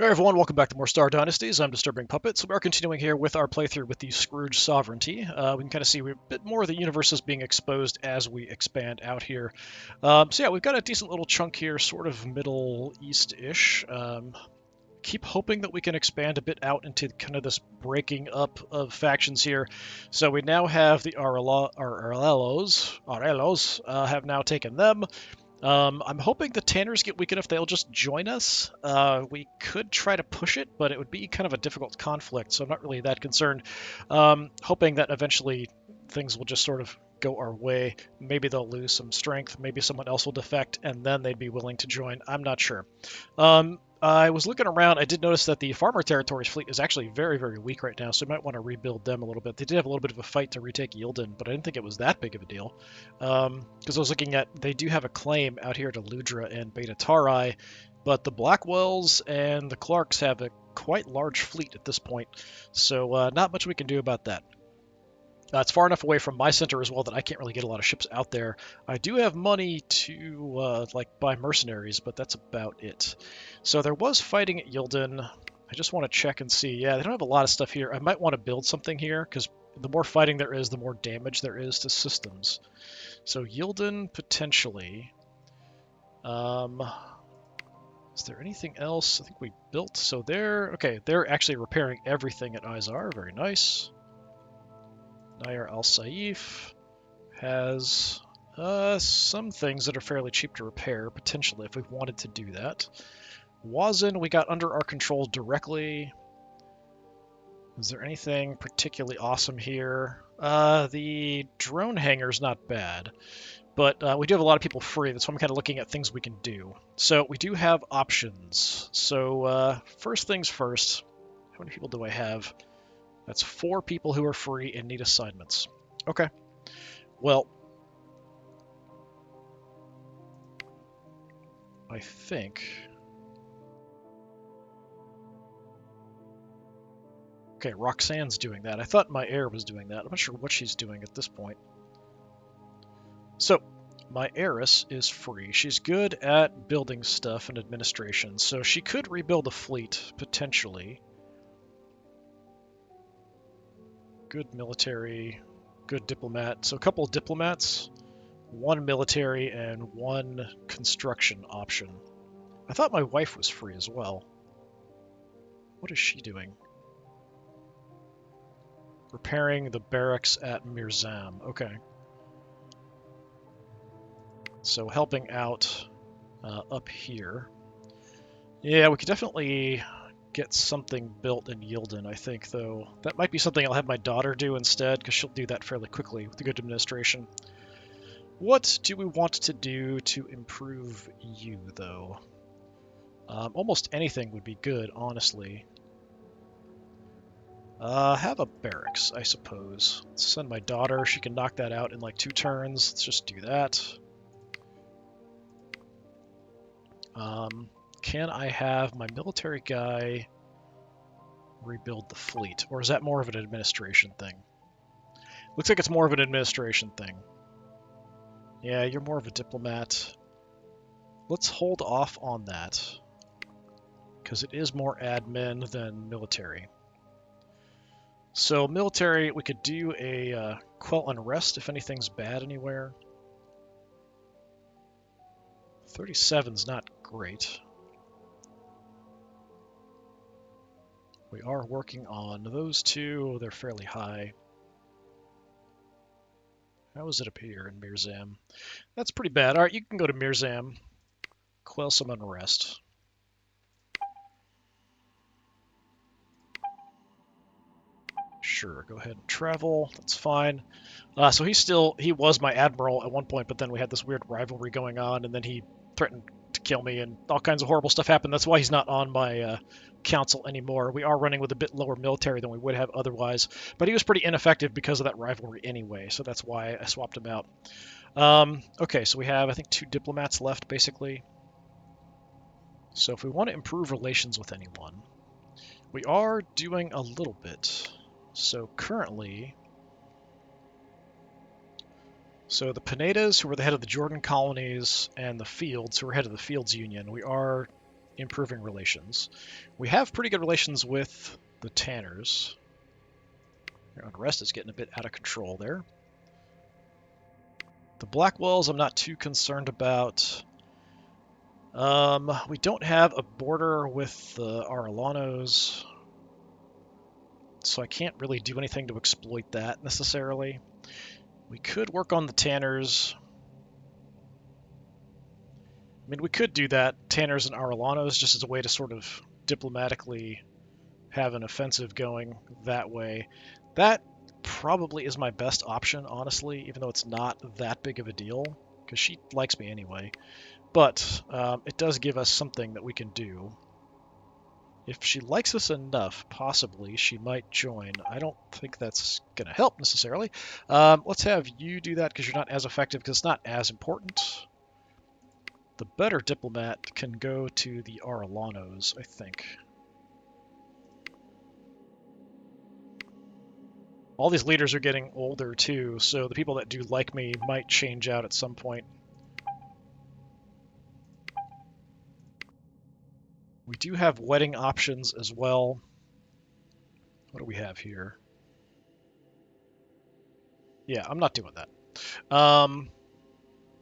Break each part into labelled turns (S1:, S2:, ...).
S1: Hey everyone, welcome back to more Star Dynasties. I'm DisturbingPuppet. So we are continuing here with our playthrough with the Scrooge Sovereignty. We can kind of see a bit more of the universe is being exposed as we expand out here. So yeah, we've got a decent little chunk here, sort of Middle East-ish. Keep hoping that we can expand a bit out into kind of this breaking up of factions here. So we now have the Arelos have now taken them. I'm hoping the Tanners get weak enough they'll just join us. We could try to push it, but it would be kind of a difficult conflict, so I'm not really that concerned. Hoping that eventually things will just sort of go our way. Maybe they'll lose some strength, maybe someone else will defect, and then they'd be willing to join. I'm not sure. I was looking around. I did notice that the Farmer Territories fleet is actually very, very weak right now, so we might want to rebuild them a little bit. They did have a little bit of a fight to retake Yildiz, but I didn't think it was that big of a deal. Because I was looking at, they do have a claim out here to Ludra and Beta Tauri, but the Blackwells and the Clarks have a quite large fleet at this point, so not much we can do about that. It's far enough away from my center as well that I can't really get a lot of ships out there. I do have money to like buy mercenaries, but that's about it. So there was fighting at Yildiz. I just want to check and see. Yeah, they don't have a lot of stuff here. I might want to build something here because the more fighting there is, the more damage there is to systems. So Yildiz potentially. Is there anything else? I think we built. So they're actually repairing everything at Izar. Very nice. Nair Al Saif has some things that are fairly cheap to repair, potentially, if we wanted to do that. Wazin, we got under our control directly. Is there anything particularly awesome here? The drone hangar's not bad, but we do have a lot of people free. That's why I'm kind of looking at things we can do. So we do have options. So first things first, how many people do I have? That's 4 people who are free and need assignments. Okay. Well, I think... Okay, Roxanne's doing that. I thought my heir was doing that. I'm not sure what she's doing at this point. So, my heiress is free. She's good at building stuff and administration, so she could rebuild a fleet, potentially. Good military, good diplomat. So a couple of diplomats, 1 military, and 1 construction option. I thought my wife was free as well. What is she doing? Repairing the barracks at Mirzam. Okay. So helping out up here. Yeah, we could definitely get something built in Yildiz, I think, though. That might be something I'll have my daughter do instead, because she'll do that fairly quickly with the good administration. What do we want to do to improve you, though? Almost anything would be good, honestly. Have a barracks, I suppose. Let's send my daughter. She can knock that out in like 2 turns. Let's just do that. Can I have my military guy rebuild the fleet? Or is that more of an administration thing? Looks like it's more of an administration thing. Yeah, you're more of a diplomat. Let's hold off on that, because it is more admin than military. So military, we could do a quell unrest if anything's bad anywhere. 37's not great. We are working on those 2. They're fairly high. How is it up here in Mirzam? That's pretty bad. All right, you can go to Mirzam. Quell some unrest. Sure, go ahead and travel. That's fine. So he was my admiral at one point, but then we had this weird rivalry going on, and then he threatened to kill me, and all kinds of horrible stuff happened. That's why he's not on my council anymore. We are running with a bit lower military than we would have otherwise, but he was pretty ineffective because of that rivalry anyway, so that's why I swapped him out. Okay, so we have, I think, 2 diplomats left, basically. So if we want to improve relations with anyone, we are doing a little bit. So currently, so the Pinedas, who are the head of the Jordan colonies, and the Fields, who are head of the Fields Union, we are improving relations. We have pretty good relations with the Tanners. Their unrest is getting a bit out of control there. The Blackwells I'm not too concerned about. We don't have a border with the Aralanos, so I can't really do anything to exploit that necessarily. We could work on the Tanners. I mean, we could do that, Tanners and Aralanos, just as a way to sort of diplomatically have an offensive going that way. That probably is my best option, honestly, even though it's not that big of a deal, because she likes me anyway. But it does give us something that we can do. If she likes us enough, possibly, she might join. I don't think that's going to help, necessarily. Let's have you do that, because you're not as effective, because it's not as important. The better diplomat can go to the Aralanos, I think. All these leaders are getting older, too, so the people that do like me might change out at some point. We do have wedding options as well. What do we have here? Yeah, I'm not doing that.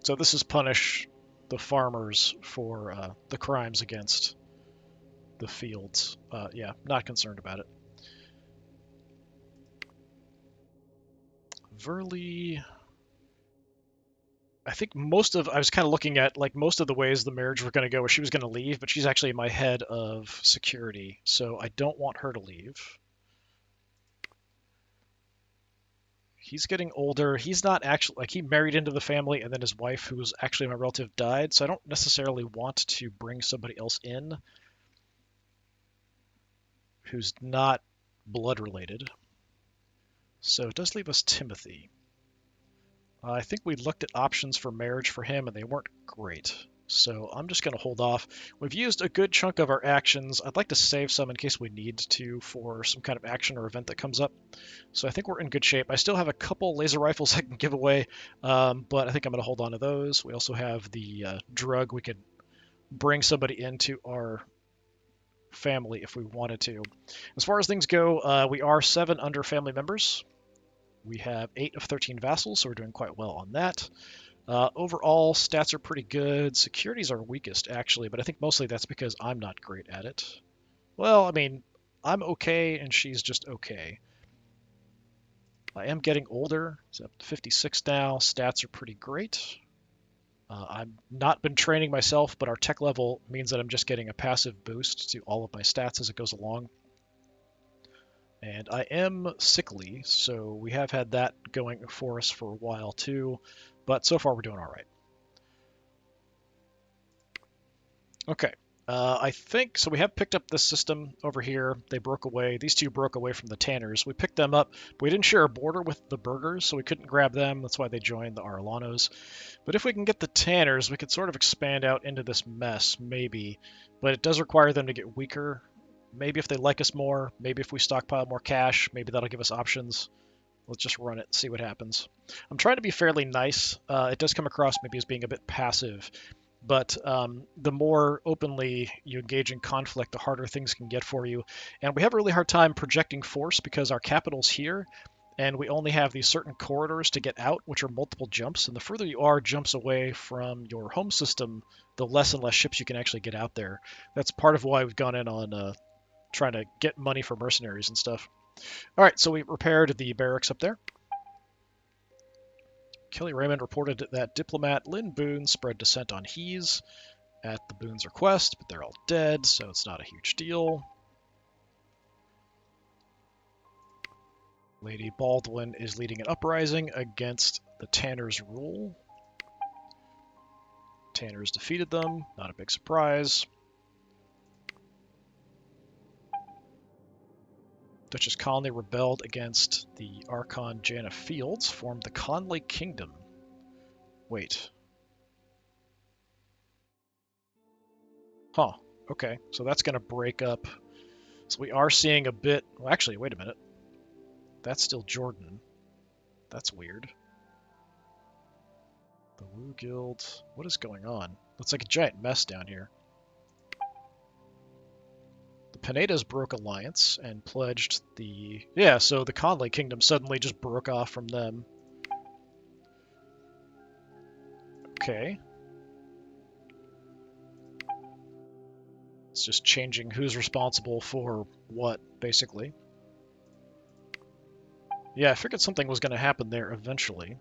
S1: So this is punish the farmers for the crimes against the fields. Yeah, not concerned about it. Verley, I think I was kind of looking at like most of the ways the marriage were going to go where she was going to leave, but she's actually my head of security, so I don't want her to leave. He's getting older. He's not actually, like, he married into the family, and then his wife, who was actually my relative, died, so I don't necessarily want to bring somebody else in who's not blood related. So it does leave us Timothy. I think we looked at options for marriage for him, and they weren't great. So I'm just going to hold off. We've used a good chunk of our actions. I'd like to save some in case we need to for some kind of action or event that comes up. So I think we're in good shape. I still have a couple laser rifles I can give away, but I think I'm going to hold on to those. We also have the drug. We could bring somebody into our family if we wanted to. As far as things go, we are 7 under family members. We have 8 of 13 vassals, so we're doing quite well on that. Overall, stats are pretty good. Security's our weakest, actually, but I think mostly that's because I'm not great at it. Well, I mean, I'm okay, and she's just okay. I am getting older. It's up to 56 now. Stats are pretty great. I've not been training myself, but our tech level means that I'm just getting a passive boost to all of my stats as it goes along. And I am sickly, so we have had that going for us for a while too, but so far we're doing all right. Okay, I think, so we have picked up this system over here. They broke away. These two broke away from the Tanners. We picked them up, but we didn't share a border with the Burghers, so we couldn't grab them. That's why they joined the Aralanos. But if we can get the Tanners, we could sort of expand out into this mess, maybe. But it does require them to get weaker. Maybe if they like us more, maybe if we stockpile more cash, maybe that'll give us options. Let's just run it and see what happens. I'm trying to be fairly nice. It does come across maybe as being a bit passive, but the more openly you engage in conflict, the harder things can get for you. And we have a really hard time projecting force because our capital's here, and we only have these certain corridors to get out, which are multiple jumps. And the further you are jumps away from your home system, the less and less ships you can actually get out there. That's part of why we've gone in on trying to get money for mercenaries and stuff. All right, so we repaired the barracks up there. Kelly Raymond reported that diplomat Lynn Boone spread dissent on Hees at the Boone's request, but they're all dead, so it's not a huge deal. Lady Baldwin is leading an uprising against the Tanners' rule. Tanners defeated them, not a big surprise. Duchess Conley rebelled against the Archon Janna Fields, formed the Conley Kingdom. Wait. Huh. Okay, so that's going to break up. So we are seeing a bit... Well, actually, wait a minute. That's still Jordan. That's weird. The Wu Guild. What is going on? Looks like a giant mess down here. Pineda's broke alliance and pledged the... Yeah, so the Conley Kingdom suddenly just broke off from them. Okay. It's just changing who's responsible for what, basically. Yeah, I figured something was going to happen there eventually.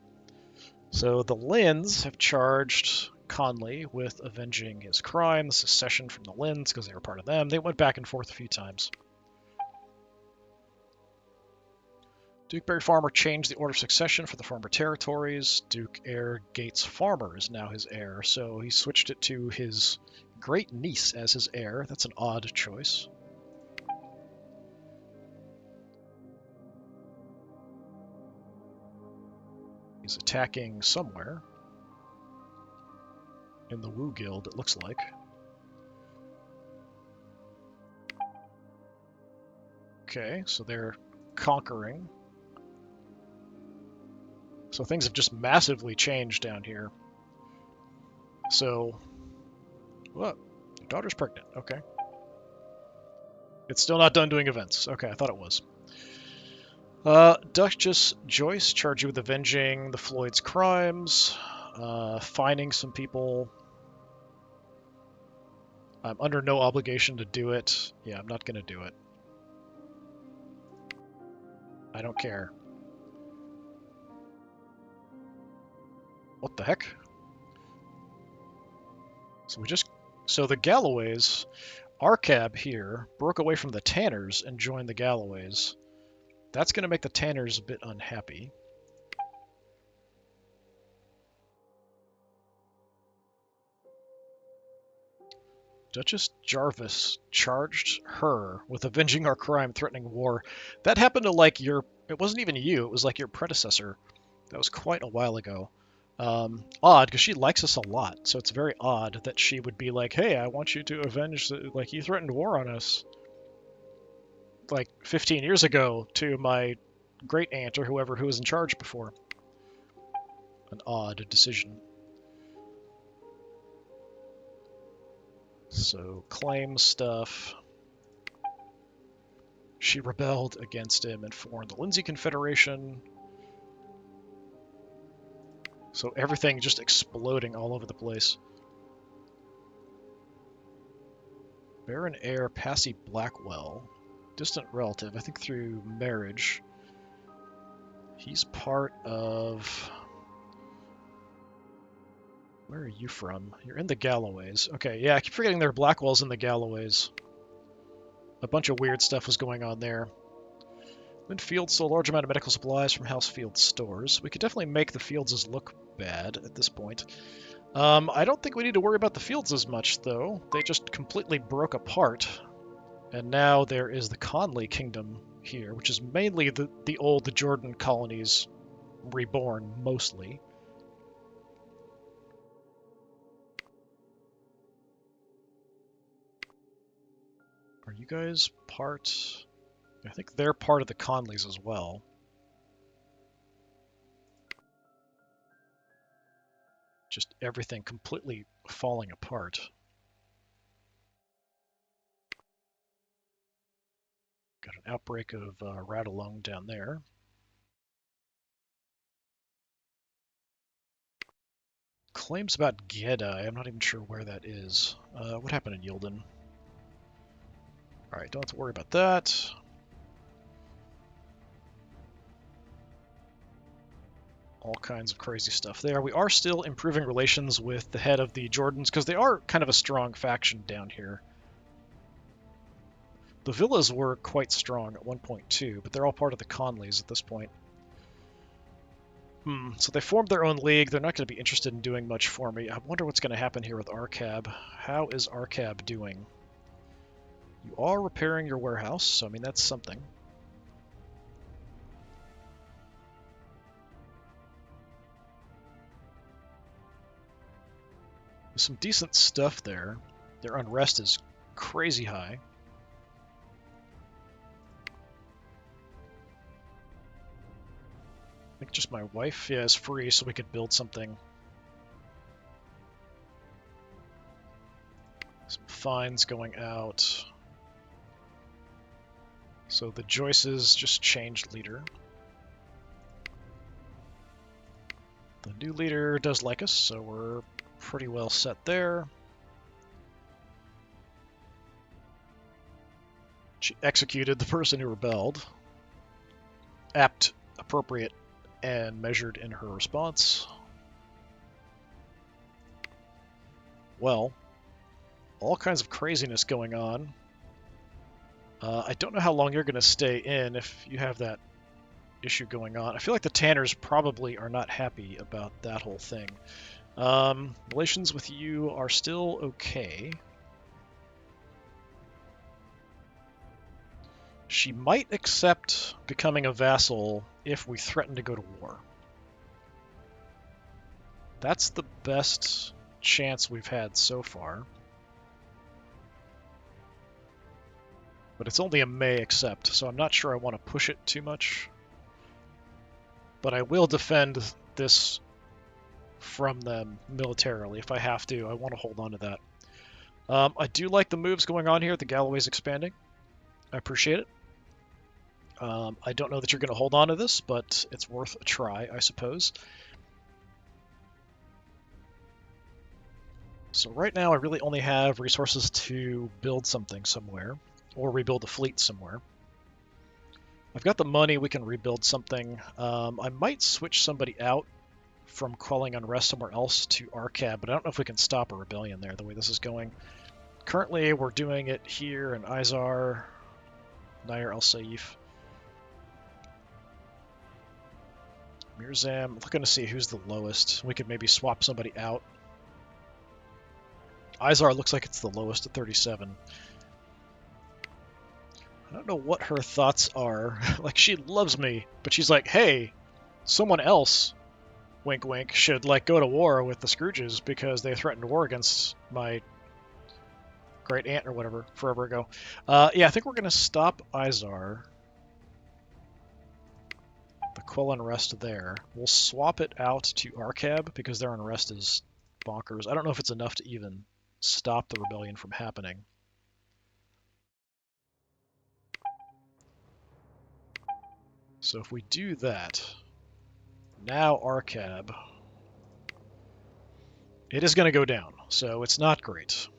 S1: So the Lynns have charged Conley with avenging his crime, the secession from the Lynns, because they were part of them. They went back and forth a few times. Duke Farmer changed the order of succession for the former territories. Duke Heir Gates Farmer is now his heir, so he switched it to his great niece as his heir. That's an odd choice. He's attacking somewhere. In the Wu Guild, it looks like. Okay, so they're conquering. So things have just massively changed down here. So, what? Your daughter's pregnant. Okay. It's still not done doing events. Okay, I thought it was. Duchess Joyce charged you with avenging the Floyd's crimes, fining some people. I'm under no obligation to do it. Yeah, I'm not going to do it. I don't care. What the heck? So the Galloways, Arcab here, broke away from the Tanners and joined the Galloways. That's going to make the Tanners a bit unhappy. Duchess Jarvis charged her with avenging our crime, threatening war. That happened to, like, it wasn't even you, it was like your predecessor. That was quite a while ago. Odd, because she likes us a lot, so it's very odd that she would be like, hey, I want you to avenge, like, you threatened war on us, like, 15 years ago to my great-aunt or whoever who was in charge before. An odd decision. So, claim stuff. She rebelled against him and formed the Lindsay Confederation. So everything just exploding all over the place. Baron Heir Passy Blackwell. Distant relative, I think through marriage. He's part of... Where are you from? You're in the Galloways. Okay, yeah, I keep forgetting there are Blackwells in the Galloways. A bunch of weird stuff was going on there. Lynn Fields sold a large amount of medical supplies from House Field stores. We could definitely make the Fieldses look bad at this point. I don't think we need to worry about the Fieldses much, though. They just completely broke apart. And now there is the Conley Kingdom here, which is mainly the old Jordan colonies reborn, mostly. Are you guys part... I think they're part of the Conleys as well. Just everything completely falling apart. Got an outbreak of Ratalone down there. Claims about Gedai. I'm not even sure where that is. What happened in Yilden? Alright, don't have to worry about that. All kinds of crazy stuff there. We are still improving relations with the head of the Jordans, because they are kind of a strong faction down here. The Villas were quite strong at one point too, but they're all part of the Conleys at this point. So they formed their own league. They're not going to be interested in doing much for me. I wonder what's going to happen here with Arcab. How is Arcab doing? You are repairing your warehouse, so I mean that's something. There's some decent stuff there. Their unrest is crazy high. I think just my wife, yeah, is free, so we could build something. Some fines going out. So the Joyces just changed leader. The new leader does like us, so we're pretty well set there. She executed the person who rebelled. Apt, appropriate, and measured in her response. Well, all kinds of craziness going on. I don't know how long you're going to stay in if you have that issue going on. I feel like the Tanners probably are not happy about that whole thing. Relations with you are still okay. She might accept becoming a vassal if we threaten to go to war. That's the best chance we've had so far. But it's only a may accept, so I'm not sure I want to push it too much. But I will defend this from them militarily if I have to. I want to hold on to that. I do like the moves going on here. The Galloway's expanding. I appreciate it. I don't know that you're going to hold on to this, but it's worth a try, I suppose. So right now I really only have resources to build something somewhere, or rebuild a fleet somewhere. I've got the money, we can rebuild something. I might switch somebody out from quelling unrest somewhere else to Arcab, but I don't know if we can stop a rebellion there the way this is going. Currently we're doing it here in Izar, Nair El Saif. Mirzam, looking to see who's the lowest. We could maybe swap somebody out. Izar looks like it's the lowest at 37. I don't know what her thoughts are. Like, she loves me, but she's like, hey, someone else, wink wink, should like go to war with the Scrooges because they threatened war against my great aunt or whatever forever ago. Yeah, I think we're going to stop Izar. The Quell unrest there. We'll swap it out to Arcab because their unrest is bonkers. I don't know if it's enough to even stop the rebellion from happening. So if we do that, now Arcab, it is going to go down, so it's not great.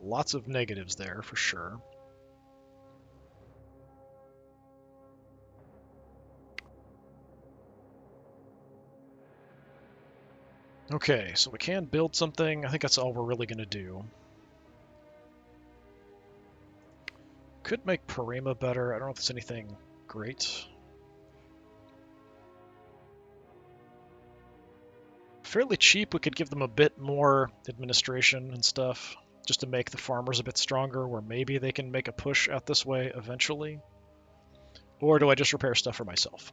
S1: Lots of negatives there for sure. Okay, so we can build something. I think that's all we're really going to do. Could make Parima better. I don't know if it's anything great. Fairly cheap. We could give them a bit more administration and stuff, just to make the farmers a bit stronger, where maybe they can make a push out this way eventually. Or do I just repair stuff for myself?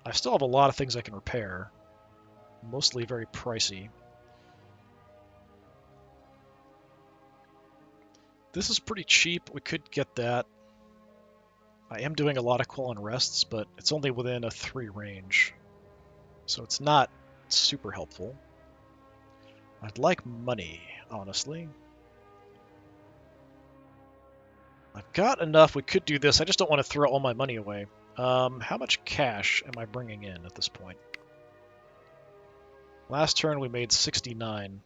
S1: I still have a lot of things I can repair, mostly very pricey. This is pretty cheap. We could get that. I am doing a lot of Quell unrests, but it's only within a 3 range, so it's not super helpful. I'd like money, honestly. I've got enough. We could do this. I just don't want to throw all my money away. How much cash am I bringing in at this point? Last turn we made 69.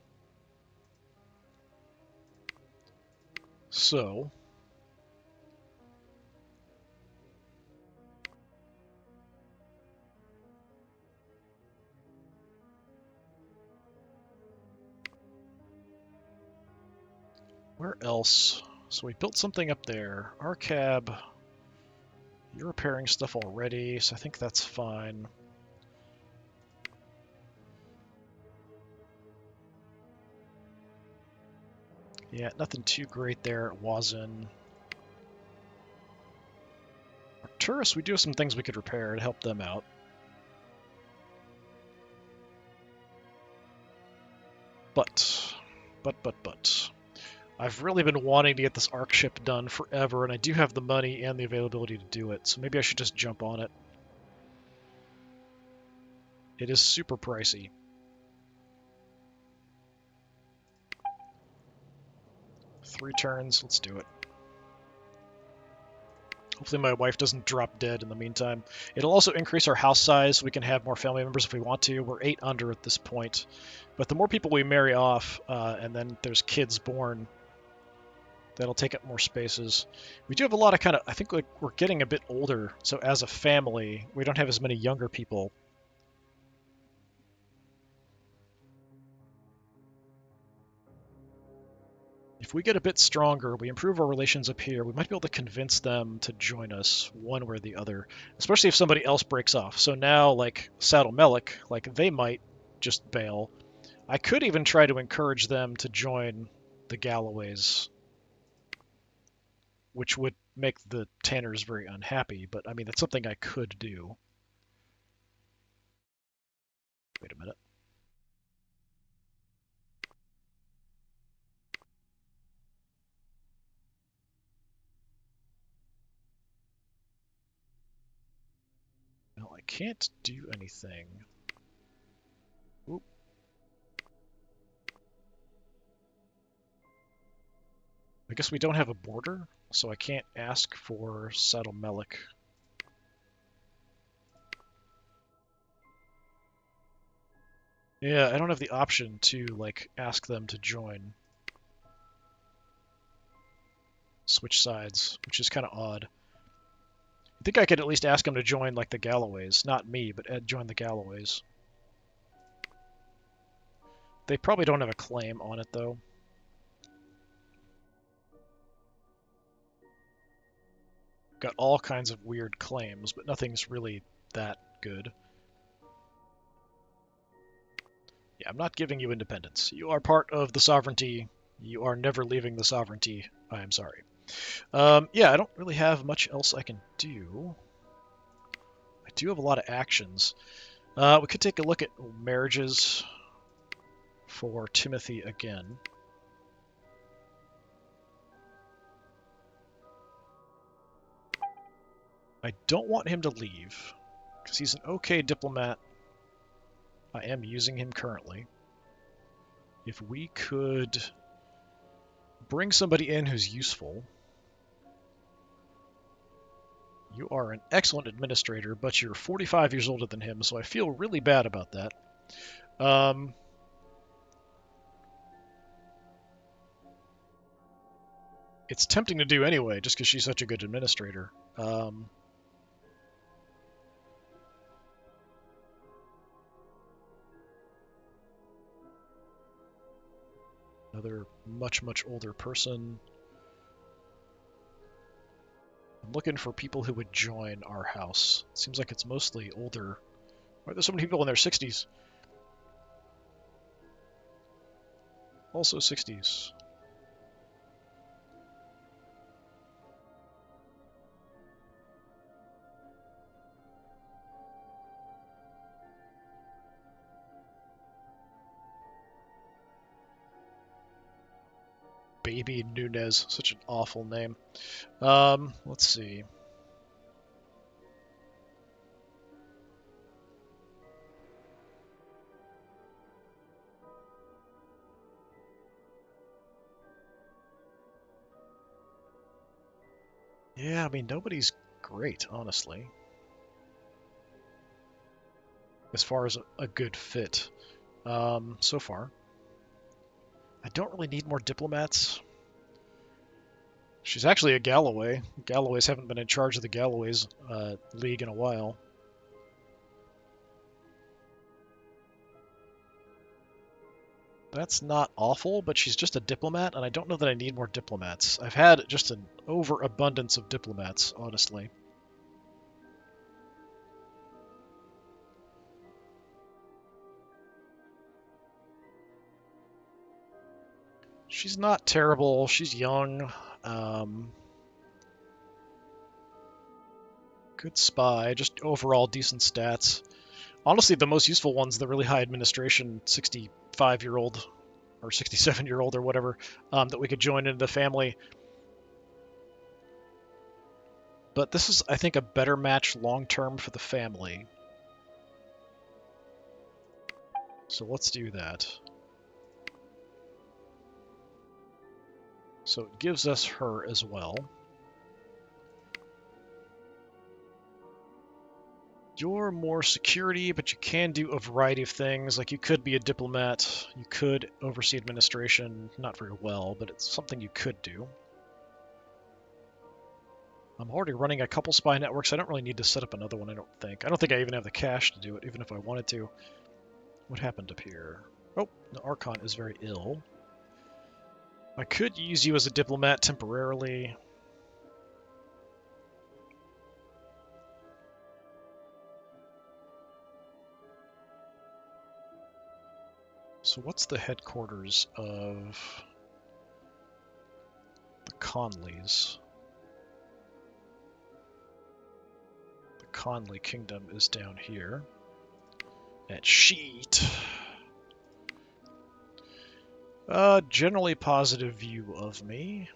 S1: So where else? So we built something up there. Arcab, you're repairing stuff already, so I think that's fine. Yeah, nothing too great there at Wazin. Arcturus, we do have some things we could repair to help them out. But. I've really been wanting to get this Arc ship done forever, and I do have the money and the availability to do it, so maybe I should just jump on it. It is super pricey. 3 turns. Let's do it. Hopefully my wife doesn't drop dead in the meantime. It'll also increase our house size so we can have more family members if we want to. We're 8 under at this point. But the more people we marry off, and then there's kids born, that'll take up more spaces. We do have a lot of kind of, I think like we're getting a bit older, so as a family, we don't have as many younger people. If we get a bit stronger, we improve our relations up here, we might be able to convince them to join us one way or the other, especially if somebody else breaks off. So now, like Saddle Melik, like they might just bail. I could even try to encourage them to join the Galloways, which would make the Tanners very unhappy, but I mean, that's something I could do. Wait a minute. No, I can't do anything. Oop. I guess we don't have a border, so I can't ask for Saddle Melik. Yeah, I don't have the option to, like, ask them to join. Switch sides, which is kind of odd. I think I could at least ask them to join, like, the Galloways. Not me, but join the Galloways. They probably don't have a claim on it, though. Got all kinds of weird claims, but nothing's really that good. Yeah, I'm not giving you independence. You are part of the sovereignty. You are never leaving the sovereignty. I am sorry. Yeah, I don't really have much else I can do. I do have a lot of actions. We could take a look at marriages for Timothy again. I don't want him to leave, because he's an okay diplomat. I am using him currently. If we could bring somebody in who's useful. You are an excellent administrator, but you're 45 years older than him, so I feel really bad about that. It's tempting to do anyway, just because she's such a good administrator. Another much, much older person. I'm looking for people who would join our house. It seems like it's mostly older. Why are there so many people in their 60s? Also 60s. Baby Nunez, such an awful name. Let's see. Yeah, I mean, nobody's great, honestly. As far as a good fit, so far. I don't really need more diplomats. She's actually a Galloway. Galloways haven't been in charge of the Galloways League in a while. That's not awful, but she's just a diplomat, and I don't know that I need more diplomats. I've had just an overabundance of diplomats, honestly. She's not terrible. She's young. Good spy. Just overall decent stats. Honestly, the most useful one's the really high administration 65-year-old or 67-year-old or whatever that we could join into the family. But this is, I think, a better match long-term for the family. So let's do that. So it gives us her as well. You're more security, but you can do a variety of things. Like you could be a diplomat, you could oversee administration, not very well, but it's something you could do. I'm already running a couple spy networks. I don't really need to set up another one, I don't think. I don't think I even have the cash to do it, even if I wanted to. What happened up here? Oh, the Archon is very ill. I could use you as a diplomat temporarily. So what's the headquarters of the Conleys? The Conley Kingdom is down here. At Sheet. Generally positive view of me.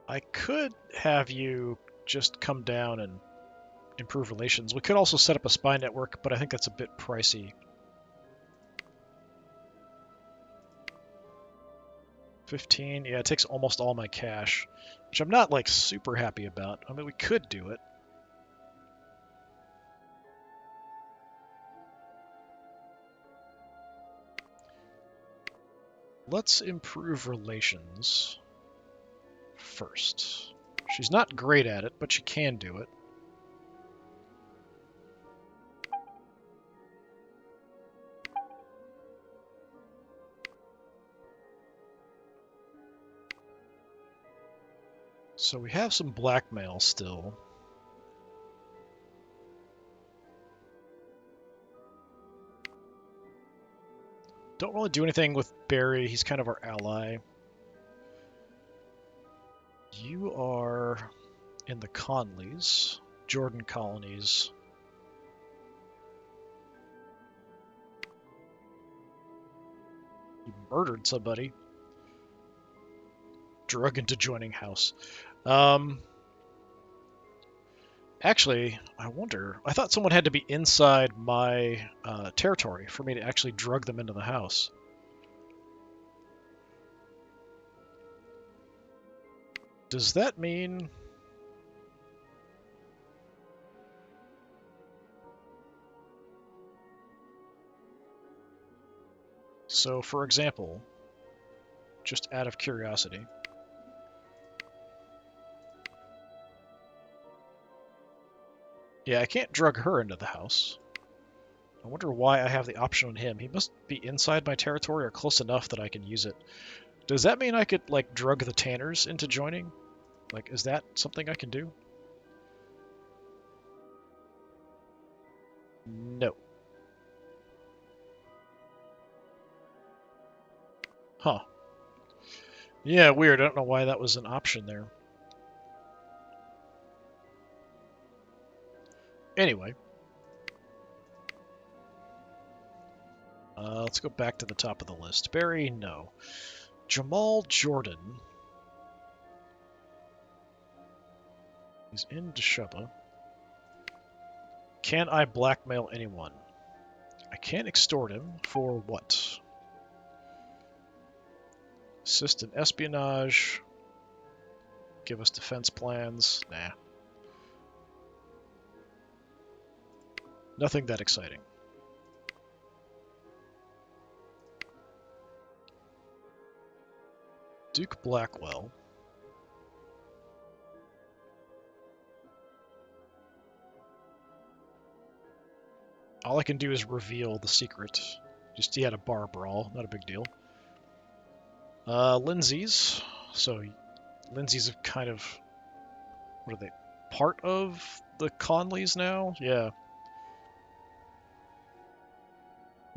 S1: I could have you just come down and improve relations. We could also set up a spy network, but I think that's a bit pricey. 15, yeah, it takes almost all my cash, which I'm not, like, super happy about. I mean, we could do it. Let's improve relations first. She's not great at it, but she can do it. So we have some blackmail still. Don't really do anything with Barry. He's kind of our ally. You are in the Conleys, Jordan colonies. You murdered somebody. Drug into joining house. Actually, I wonder. I thought someone had to be inside my territory for me to actually drug them into the house. Does that mean... So, for example, just out of curiosity, yeah, I can't drug her into the house. I wonder why I have the option on him. He must be inside my territory or close enough that I can use it. Does that mean I could, like, drug the Tanners into joining? Like, is that something I can do? No. Huh. Yeah, weird. I don't know why that was an option there. Anyway. Let's go back to the top of the list. Barry, no. Jamal Jordan. He's in Desheba. Can I blackmail anyone? I can't extort him. For what? Assist in espionage. Give us defense plans. Nah. Nothing that exciting. Duke Blackwell. All I can do is reveal the secret. Just he had a bar brawl, not a big deal. Lindsay's. So Lindsay's kind of, what are they? Part of the Conleys now? Yeah.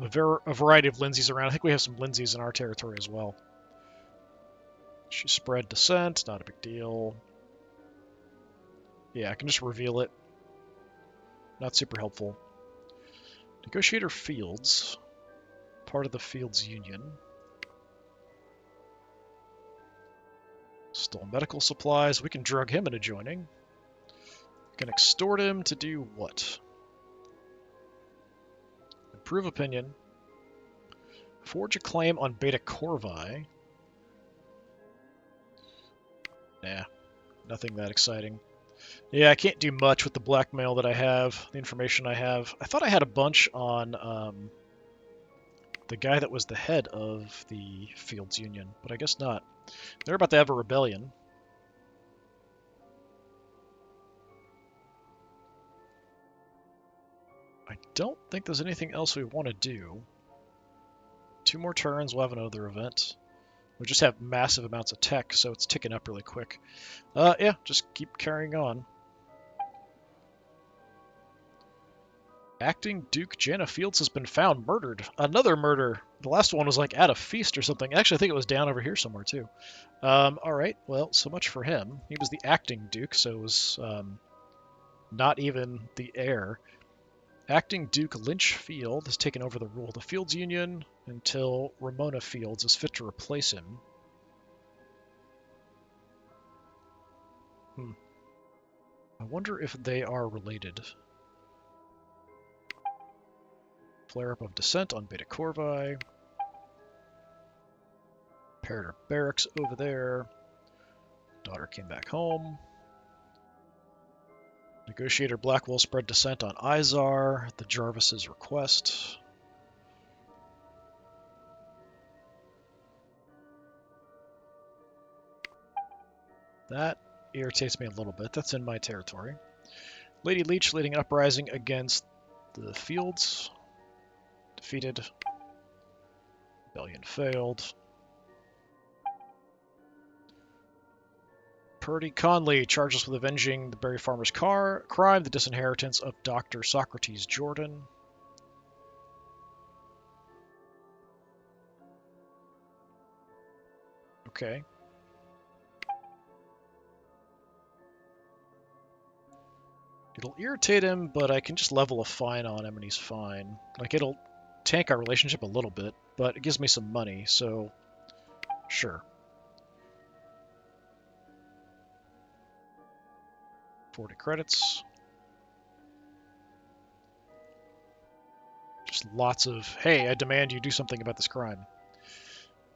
S1: A variety of Lindsays around. I think we have some Lindsays in our territory as well. She spread descent, not a big deal. Yeah, I can just reveal it. Not super helpful. Negotiator Fields. Part of the Fields Union. Stole medical supplies. We can drug him into joining. We can extort him to do what? Improve opinion. Forge a claim on Beta Corvi. Nah, nothing that exciting. Yeah, I can't do much with the blackmail that I have, the information I have. I thought I had a bunch on the guy that was the head of the Fields Union, but I guess not. They're about to have a rebellion. I don't think there's anything else we want to do. 2 more turns, we'll have another event. We just have massive amounts of tech, so it's ticking up really quick. Yeah, just keep carrying on. Acting Duke Jana Fields has been found murdered. Another murder. The last one was like at a feast or something. Actually, I think it was down over here somewhere too. Alright, well, so much for him. He was the acting Duke, so it was not even the heir. Acting Duke Lynch Field has taken over the rule of the Fields Union until Ramona Fields is fit to replace him. I wonder if they are related. Flare-up of dissent on Beta Corvi. Imperator Barracks over there. Daughter came back home. Negotiator Blackwell spread dissent on Izar at the Jarvis's request. That irritates me a little bit. That's in my territory. Lady Leech leading an uprising against the Fields. Defeated. Rebellion failed. Purdy Conley charges with avenging the Berry Farmer's crime, the disinheritance of Dr. Socrates Jordan. Okay. It'll irritate him, but I can just level a fine on him and he's fine. Like, it'll tank our relationship a little bit, but it gives me some money, so sure. 40 credits. Just lots of, hey, I demand you do something about this crime.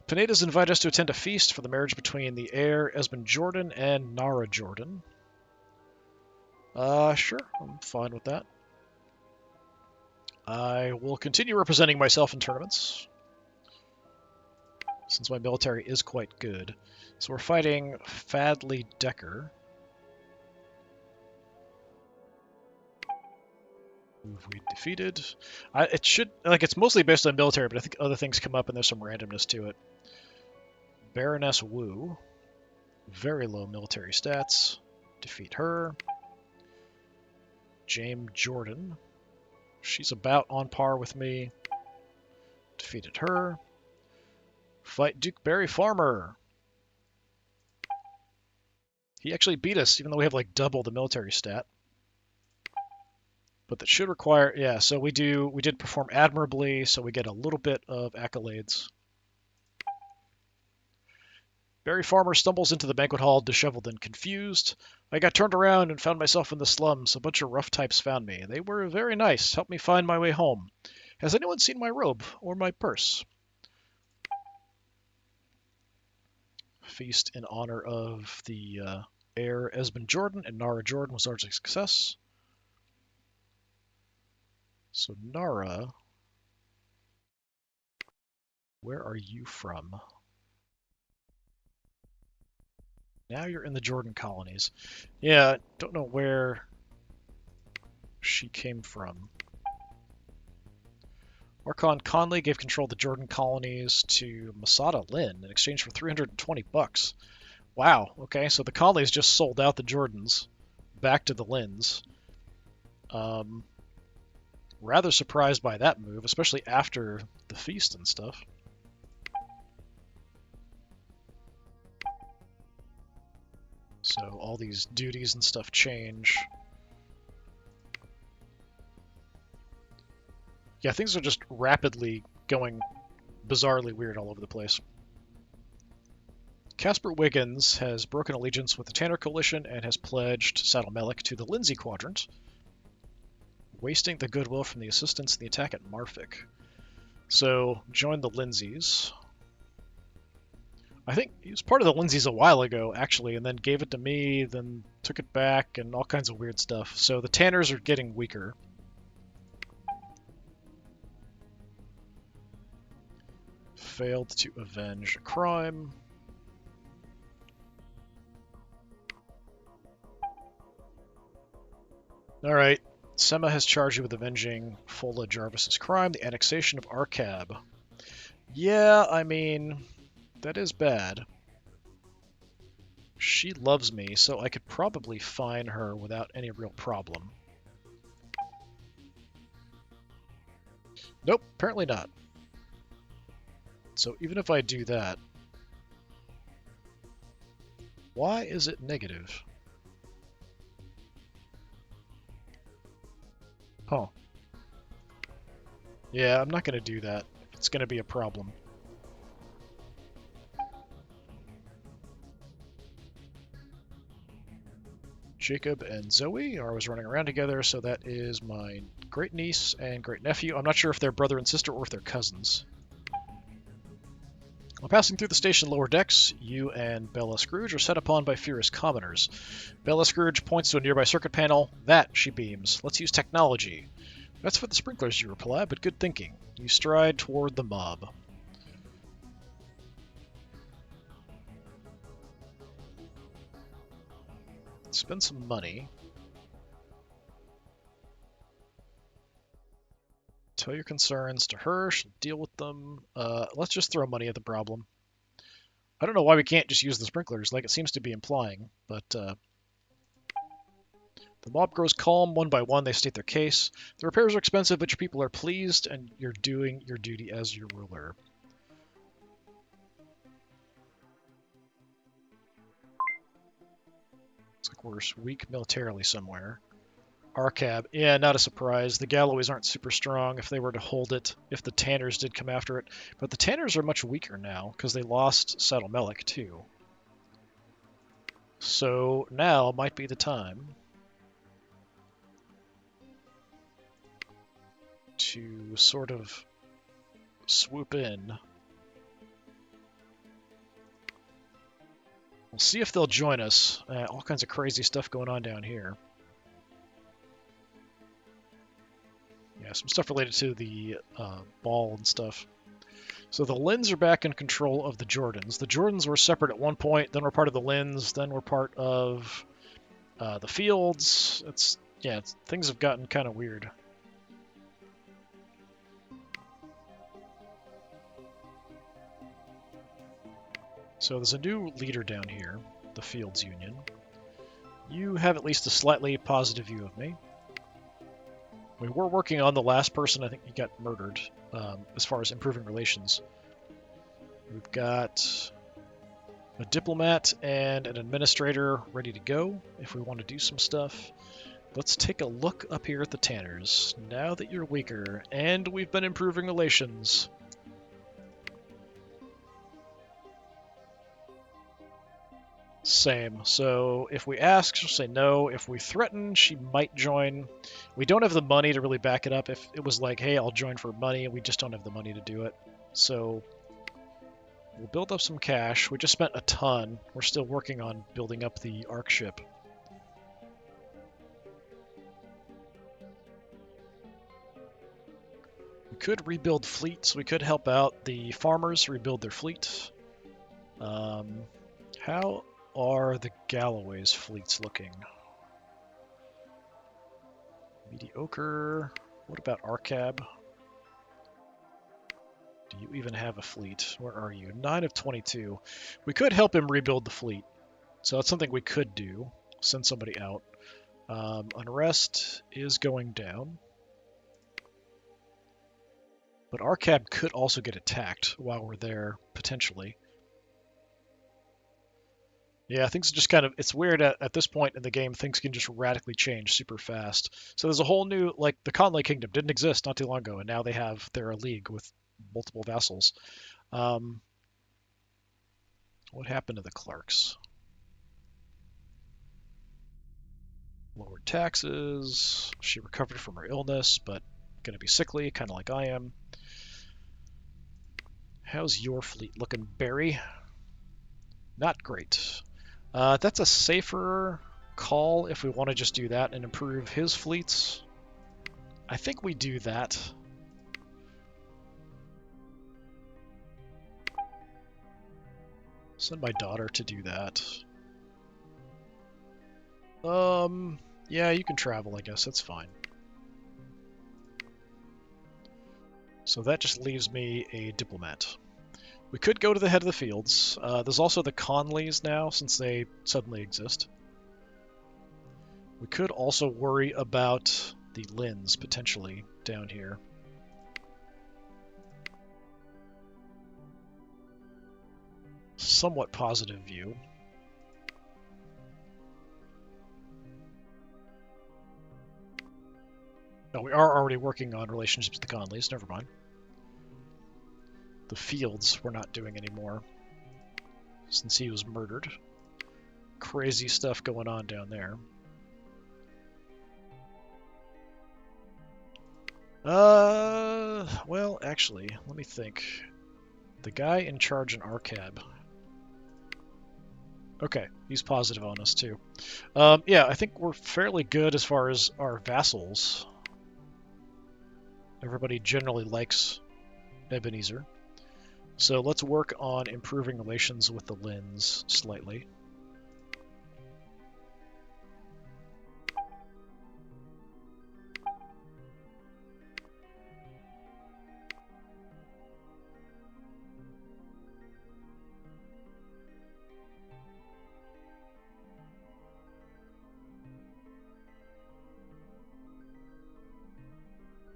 S1: Pineda's invite us to attend a feast for the marriage between the heir Esmond Jordan and Nara Jordan. Sure, I'm fine with that. I will continue representing myself in tournaments, since my military is quite good. So we're fighting Fadley Decker. Move we defeated. It should, like, it's mostly based on military, but I think other things come up and there's some randomness to it. Baroness Wu. Very low military stats. Defeat her. James Jordan. She's about on par with me. Defeated her. Fight Duke Berry Farmer. He actually beat us, even though we have like double the military stat. But that should require, yeah, so we did perform admirably, so we get a little bit of accolades. Berry Farmer stumbles into the banquet hall, disheveled and confused. I got turned around and found myself in the slums. A bunch of rough types found me. They were very nice, helped me find my way home. Has anyone seen my robe or my purse? Feast in honor of the heir Esmond Jordan and Nara Jordan was largely a success. So Nara, where are you from? Now you're in the Jordan colonies. Yeah, don't know where she came from. Archon Conley gave control of the Jordan colonies to Masada Lin in exchange for 320 bucks. Wow, okay, so the Conleys just sold out the Jordans back to the Lins. Rather surprised by that move, especially after the feast and stuff. So all these duties and stuff change. Yeah, things are just rapidly going bizarrely weird all over the place. Casper Wiggins has broken allegiance with the Tanner Coalition and has pledged Saddle Melek to the Lindsay Quadrant, wasting the goodwill from the assistance in the attack at Marfik. So join the Lindsays. I think he was part of the Lindsays a while ago, actually, and then gave it to me, then took it back, and all kinds of weird stuff. So the Tanners are getting weaker. Failed to avenge a crime. Alright, Sema has charged you with avenging Fola Jarvis's crime, the annexation of Arcab. Yeah, I mean, that is bad. She loves me, so I could probably fine her without any real problem. Nope, apparently not. So even if I do that, why is it negative? Huh. Yeah, I'm not going to do that. It's going to be a problem. Jacob and Zoe are always running around together, so that is my great niece and great nephew. I'm not sure if they're brother and sister or if they're cousins. While passing through the station lower decks, you and Bella Scrooge are set upon by furious commoners. Bella Scrooge points to a nearby circuit panel. That, she beams. Let's use technology. That's for the sprinklers, you reply, but good thinking. You stride toward the mob. Spend some money. Tell your concerns to her. She'll deal with them. Let's just throw money at the problem. I don't know why we can't just use the sprinklers, like it seems to be implying, but the mob grows calm. One by one, they state their case. The repairs are expensive, but your people are pleased, and you're doing your duty as your ruler. Looks like we're weak militarily somewhere. Arcab, yeah, not a surprise. The Galloways aren't super strong if they were to hold it, if the Tanners did come after it. But the Tanners are much weaker now, because they lost Saddle Melek, too. So now might be the time to sort of swoop in. We'll see if they'll join us. All kinds of crazy stuff going on down here. Yeah, some stuff related to the ball and stuff. So the Lins are back in control of the Jordans. The Jordans were separate at one point, then we're part of the Lins, then we're part of the Fields. Things have gotten kind of weird. So there's a new leader down here, the Fields Union. You have at least a slightly positive view of me. We were working on the last person. I think he got murdered as far as improving relations. We've got a diplomat and an administrator ready to go if we want to do some stuff. Let's take a look up here at the Tanners. Now that you're weaker, and we've been improving relations. Same. So if we ask, she'll say no. If we threaten, she might join. We don't have the money to really back it up. If it was like, hey, I'll join for money, we just don't have the money to do it. So we'll build up some cash. We just spent a ton. We're still working on building up the Ark ship. We could rebuild fleets. We could help out the farmers rebuild their fleet. How are the Galloway's fleets looking? Mediocre. What about Arcab? Do you even have a fleet? Where are you? 9 of 22. We could help him rebuild the fleet. So that's something we could do. Send somebody out. Unrest is going down. But Arcab could also get attacked while we're there, potentially. Yeah, things just kind of, it's weird at this point in the game, things can just radically change super fast. So there's a whole new, like, the Conley Kingdom didn't exist not too long ago, and now they're a league with multiple vassals. What happened to the Clarks? Lowered taxes. She recovered from her illness, but going to be sickly, kind of like I am. How's your fleet looking, Barry? Not great. That's a safer call if we want to just do that and improve his fleets. I think we do that. Send my daughter to do that. Yeah, you can travel, I guess. That's fine. So that just leaves me a diplomat. We could go to the head of the fields. There's also the Conleys now, since they suddenly exist. We could also worry about the Lins, potentially, down here. Somewhat positive view. No, we are already working on relationships with the Conleys, never mind. The fields we're not doing anymore, since he was murdered. Crazy stuff going on down there. Well, actually, let me think. The guy in charge in Arcab. Okay, he's positive on us too. Yeah, I think we're fairly good as far as our vassals. Everybody generally likes Ebenezer. So let's work on improving relations with the Lins slightly.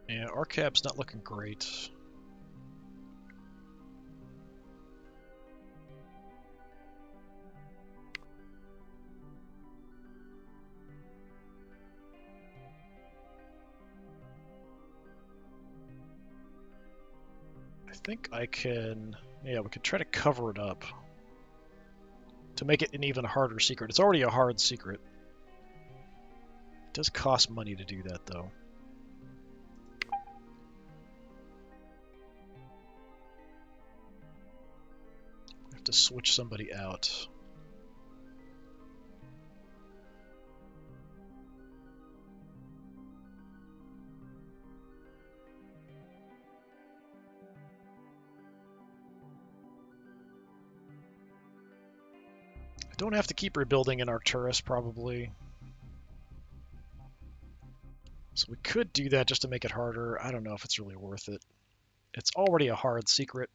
S1: Yeah, Arcab's not looking great. I think I can... Yeah, we could try to cover it up to make it an even harder secret. It's already a hard secret. It does cost money to do that, though. I have to switch somebody out. I don't have to keep rebuilding in Arcturus, probably. So we could do that just to make it harder. I don't know if it's really worth it. It's already a hard secret.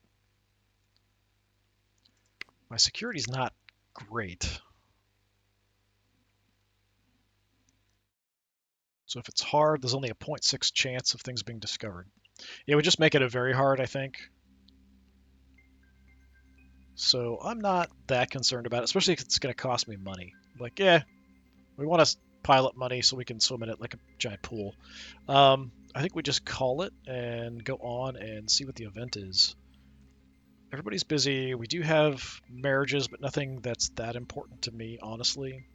S1: My security's not great. So if it's hard, there's only a 0.6 chance of things being discovered. It would just make it a very hard, I think. So I'm not that concerned about it, especially if it's going to cost me money. Like, yeah, we want to pile up money so we can swim in it like a giant pool. I think we just call it and go on and see what the event is. Everybody's busy. We do have marriages, but nothing that's that important to me, honestly.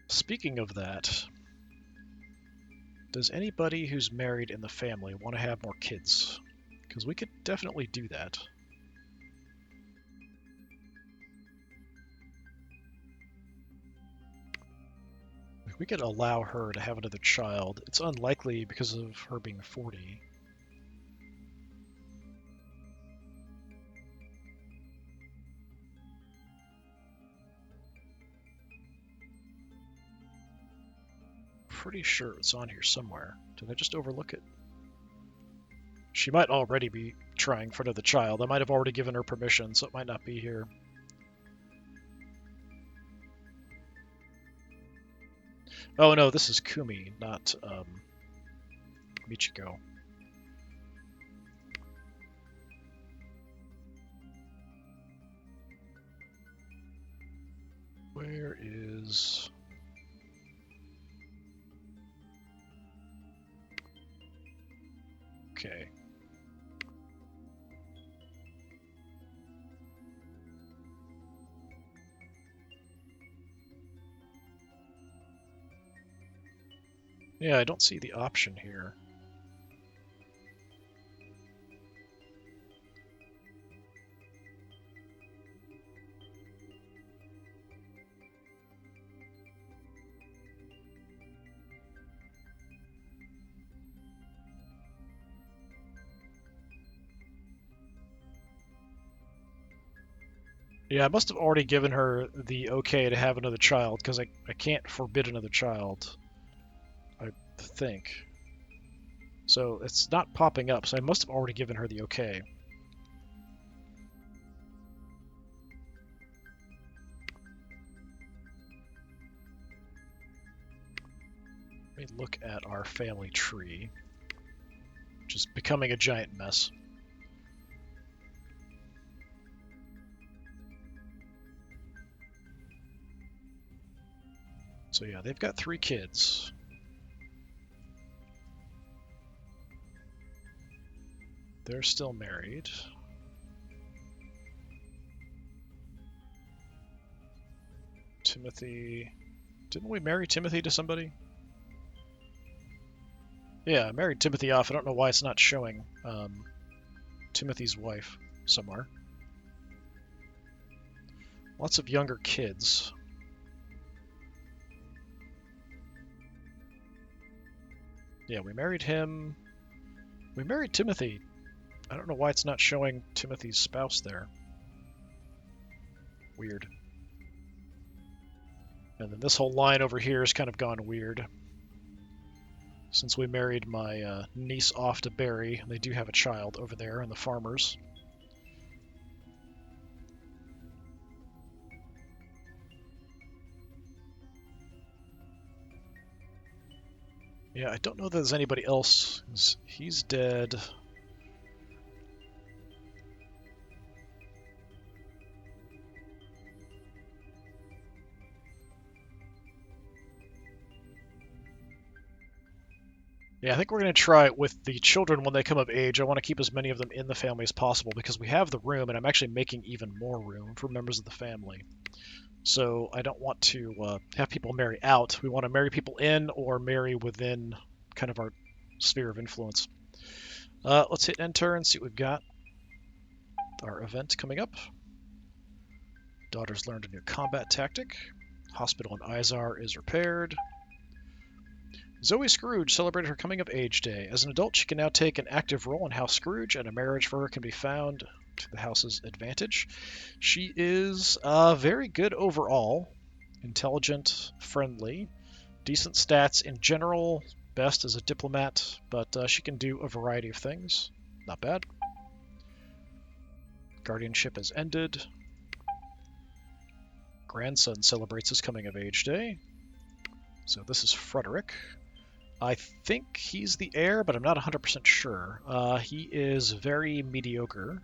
S1: Speaking of that, does anybody who's married in the family want to have more kids? Because we could definitely do that. We could allow her to have another child. It's unlikely because of her being 40. Pretty sure it's on here somewhere. Did I just overlook it? She might already be trying for another child. I might have already given her permission, so it might not be here. Oh no, this is Kumi, not Michiko. Where is... Okay. Yeah, I don't see the option here. Yeah, I must have already given her the okay to have another child, because I can't forbid another child, I think. So it's not popping up, so I must have already given her the okay. Let me look at our family tree, which is becoming a giant mess. So yeah, they've got 3 kids. They're still married. Timothy... Didn't we marry Timothy to somebody? Yeah, I married Timothy off. I don't know why it's not showing Timothy's wife somewhere. Lots of younger kids. Yeah, we married him. We married Timothy. I don't know why it's not showing Timothy's spouse there. Weird. And then this whole line over here has kind of gone weird. Since we married my niece off to Barry, they do have a child over there in the farmers. Yeah, I don't know that there's anybody else. He's dead. Yeah, I think we're going to try it with the children when they come of age. I want to keep as many of them in the family as possible because we have the room, and I'm actually making even more room for members of the family. So I don't want to have people marry out. We want to marry people in or marry within kind of our sphere of influence. Let's hit enter and see what we've got. Our event coming up. Daughter's learned a new combat tactic. Hospital in Izar is repaired. Zoe Scrooge celebrated her coming of age day. As an adult, she can now take an active role in House Scrooge, and a marriage for her can be found to the house's advantage. She is very good overall, intelligent, friendly, decent stats in general, best as a diplomat, but she can do a variety of things. Not bad. Guardianship has ended. Grandson celebrates his coming of age day. So this is Frederick. I think he's the heir, but I'm not 100% sure. He is very mediocre,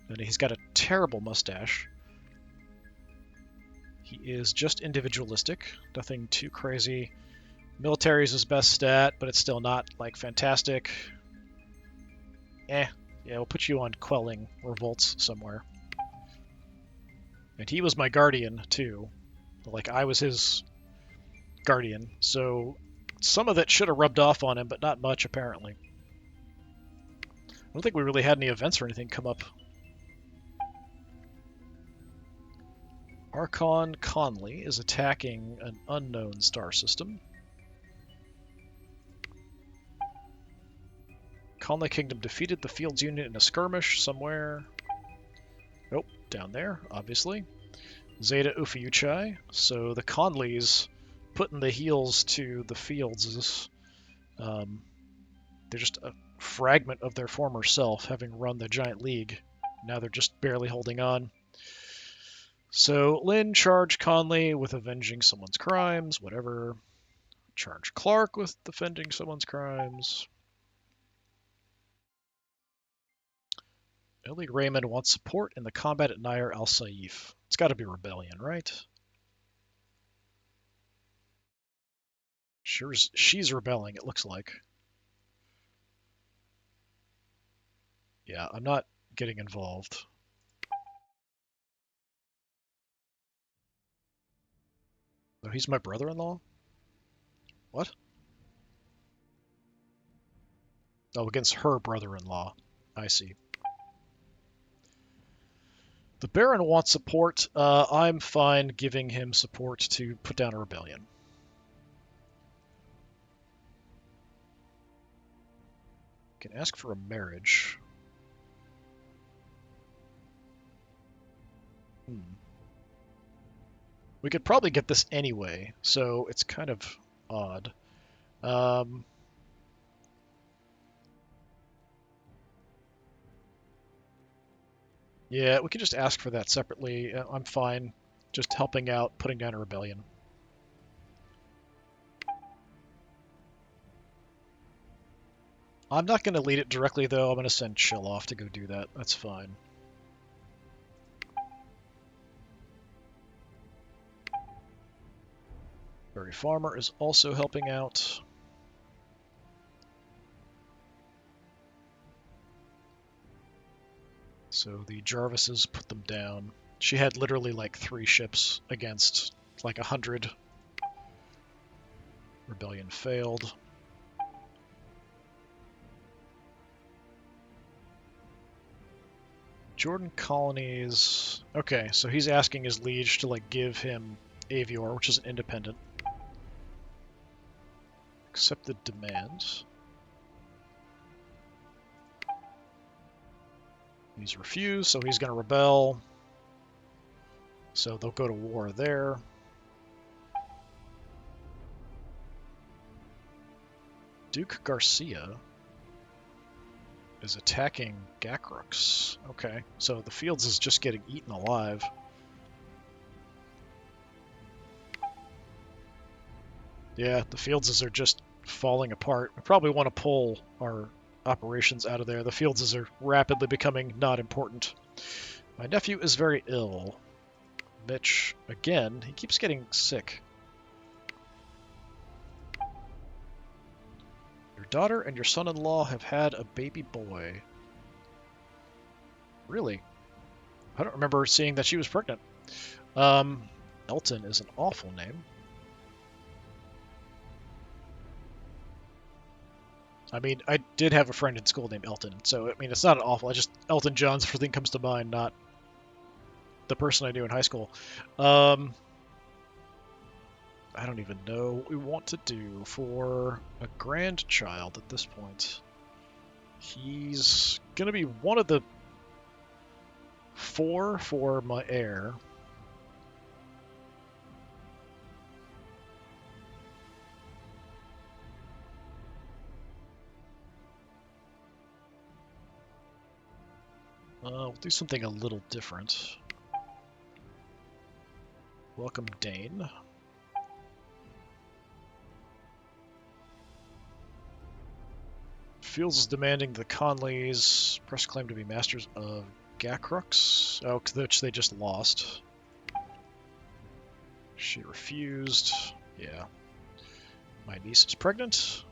S1: and he's got a terrible mustache. He is just individualistic, nothing too crazy. Military is his best stat, but it's still not, like, fantastic. Yeah, we'll put you on quelling revolts somewhere. And he was my guardian, too. Like, I was his guardian, so some of that should have rubbed off on him, but not much, apparently. I don't think we really had any events or anything come up. Archon Conley is attacking an unknown star system. Conley Kingdom defeated the Fields Unit in a skirmish somewhere. Oh, down there, obviously. Zeta Ufiuchai. So the Conleys putting the heels to the Fields. They're just a fragment of their former self, having run the Giant League. Now they're just barely holding on. So Lynn charged Conley with avenging someone's crimes, whatever. Charged Clark with defending someone's crimes. Ellie Raymond wants support in the combat at Nair al Saif. It's got to be rebellion, right? Sure, she's rebelling, it looks like. Yeah, I'm not getting involved. Oh, he's my brother-in-law? What? Oh, against her brother-in-law. I see. The Baron wants support. I'm fine giving him support to put down a rebellion. Can ask for a marriage. We could probably get this anyway, so it's kind of odd. Yeah, we could just ask for that separately. I'm fine just helping out, putting down a rebellion. I'm not going to lead it directly, though. I'm going to send Chill off to go do that. That's fine. Berry Farmer is also helping out. So the Jarvises put them down. She had literally like 3 ships against like 100. Rebellion failed. Jordan colonies. Okay, so he's asking his liege to like give him Avior, which is an independent. Accepted demands. He's refused, so he's going to rebel. So they'll go to war there. Duke Garcia is attacking Gakrux. Okay, so the Fields is just getting eaten alive. Yeah, the Fieldses are just falling apart. We probably want to pull our operations out of there. The Fieldses are rapidly becoming not important. My nephew is very ill. Mitch, again, he keeps getting sick. Your daughter and your son-in-law have had a baby boy. Really? I don't remember seeing that she was pregnant. Elton is an awful name. I mean, I did have a friend in school named Elton, so I mean, it's not an awful. Elton John's first thing comes to mind, not the person I knew in high school. I don't even know what we want to do for a grandchild at this point. He's gonna be one of the 4 for my heir. We'll do something a little different. Welcome, Dane. Fields is demanding the Conleys press claim to be masters of Gakrux, which they just lost. She refused. Yeah. My niece is pregnant.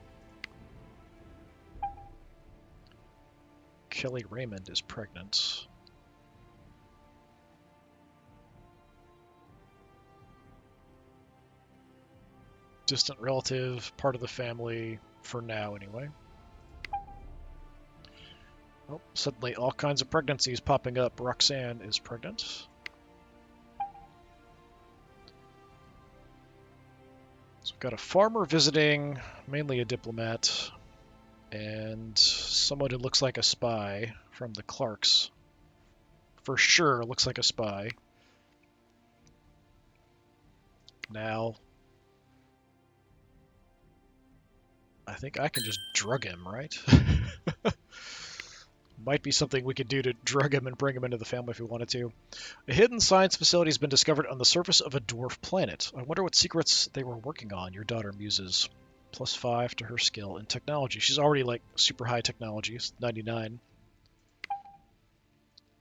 S1: Kelly Raymond is pregnant. Distant relative, part of the family, for now anyway. Oh, suddenly all kinds of pregnancies popping up. Roxanne is pregnant. So we've got a farmer visiting, mainly a diplomat, and someone who looks like a spy from the Clarks. For sure looks like a spy. Now, I think I can just drug him, right? Might be something we could do to drug him and bring him into the family if we wanted to. A hidden science facility has been discovered on the surface of a dwarf planet. I wonder what secrets they were working on, your daughter muses. +5 to her skill in technology. She's already like super high technology, 99.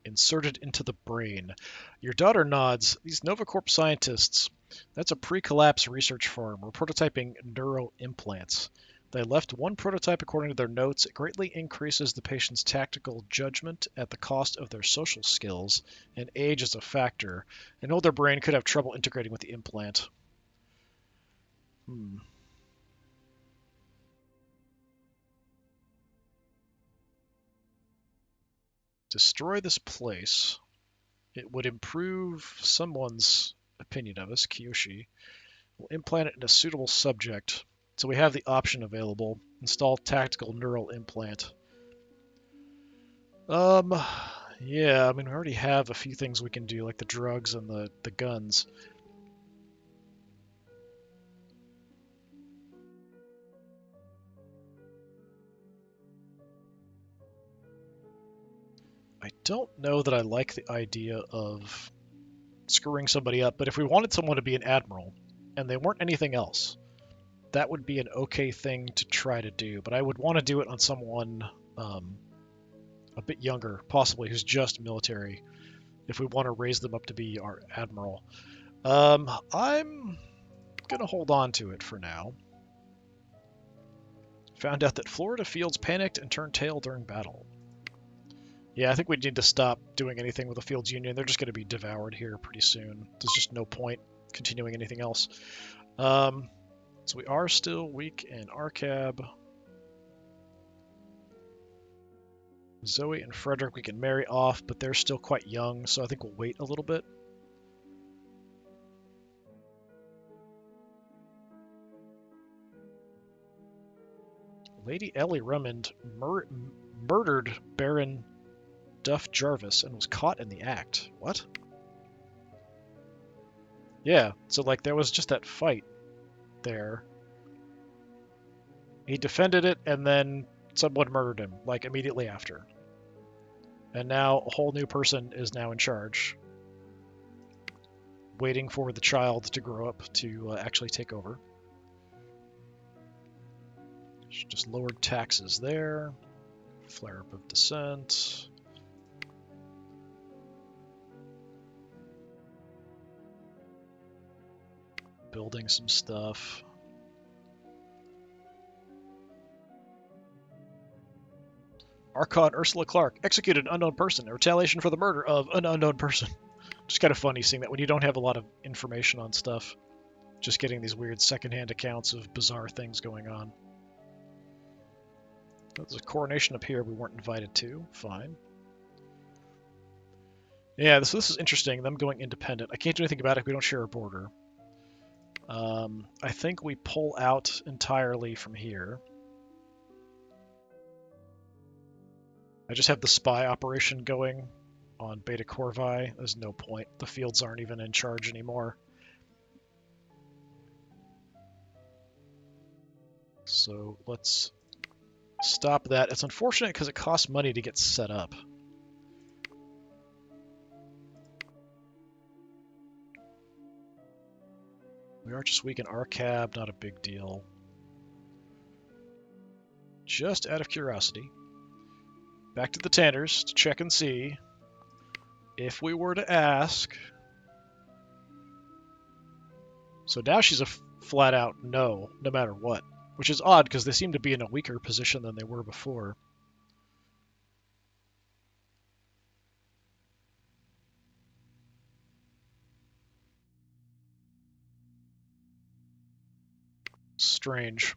S1: Inserted into the brain. Your daughter nods. These NovaCorp scientists, that's a pre-collapse research firm. We're prototyping neural implants. They left one prototype according to their notes. It greatly increases the patient's tactical judgment at the cost of their social skills, and age is a factor. An older brain could have trouble integrating with the implant. Destroy this place. It would improve someone's opinion of us, Kiyoshi. We'll implant it in a suitable subject. So we have the option available. Install tactical neural implant. Yeah, I mean, we already have a few things we can do, like the drugs and the guns. I don't know that I like the idea of screwing somebody up, but if we wanted someone to be an admiral, and they weren't anything else, that would be an okay thing to try to do, but I would want to do it on someone a bit younger, possibly, who's just military, if we want to raise them up to be our admiral. I'm going to hold on to it for now. Found out that Florida fields panicked and turned tail during battle. Yeah, I think we need to stop doing anything with the Fields Union. They're just going to be devoured here pretty soon. There's just no point continuing anything else. So we are still weak in Arcab. Zoe and Frederick we can marry off, but they're still quite young, so I think we'll wait a little bit. Lady Ellie Remond murdered Baron Duff Jarvis and was caught in the act. What? Yeah, so like there was just that fight there. He defended it and then someone murdered him, like immediately after. And now a whole new person is now in charge, waiting for the child to grow up to actually take over. Just lowered taxes there. Flare-up of dissent. Building some stuff. Archon Ursula Clark executed an unknown person in retaliation for the murder of an unknown person. Just kind of funny seeing that when you don't have a lot of information on stuff. Just getting these weird secondhand accounts of bizarre things going on. There's a coronation up here we weren't invited to. Fine. Yeah, this is interesting. Them going independent. I can't do anything about it if we don't share a border. I think we pull out entirely from here. I just have the spy operation going on Beta Corvi. There's no point. The fields aren't even in charge anymore. So let's stop that. It's unfortunate because it costs money to get set up. We are just weak in Arcab, not a big deal. Just out of curiosity. Back to the Tanners to check and see if we were to ask. So now she's a flat out no matter what. Which is odd because they seem to be in a weaker position than they were before. Strange.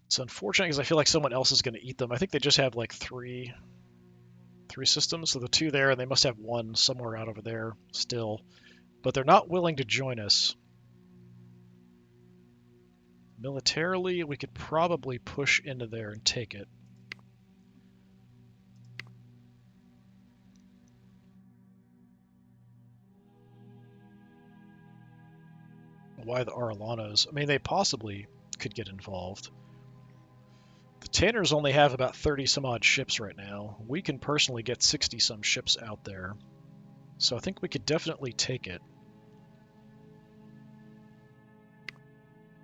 S1: It's unfortunate because I feel like someone else is going to eat them. I think they just have like three systems, so the two there, and they must have one somewhere out over there still. But they're not willing to join us. Militarily, we could probably push into there and take it. Why the Arlanos? I mean, they possibly could get involved. The Tanners only have about 30 some odd ships right now. We can personally get 60 some ships out there. So I think we could definitely take it.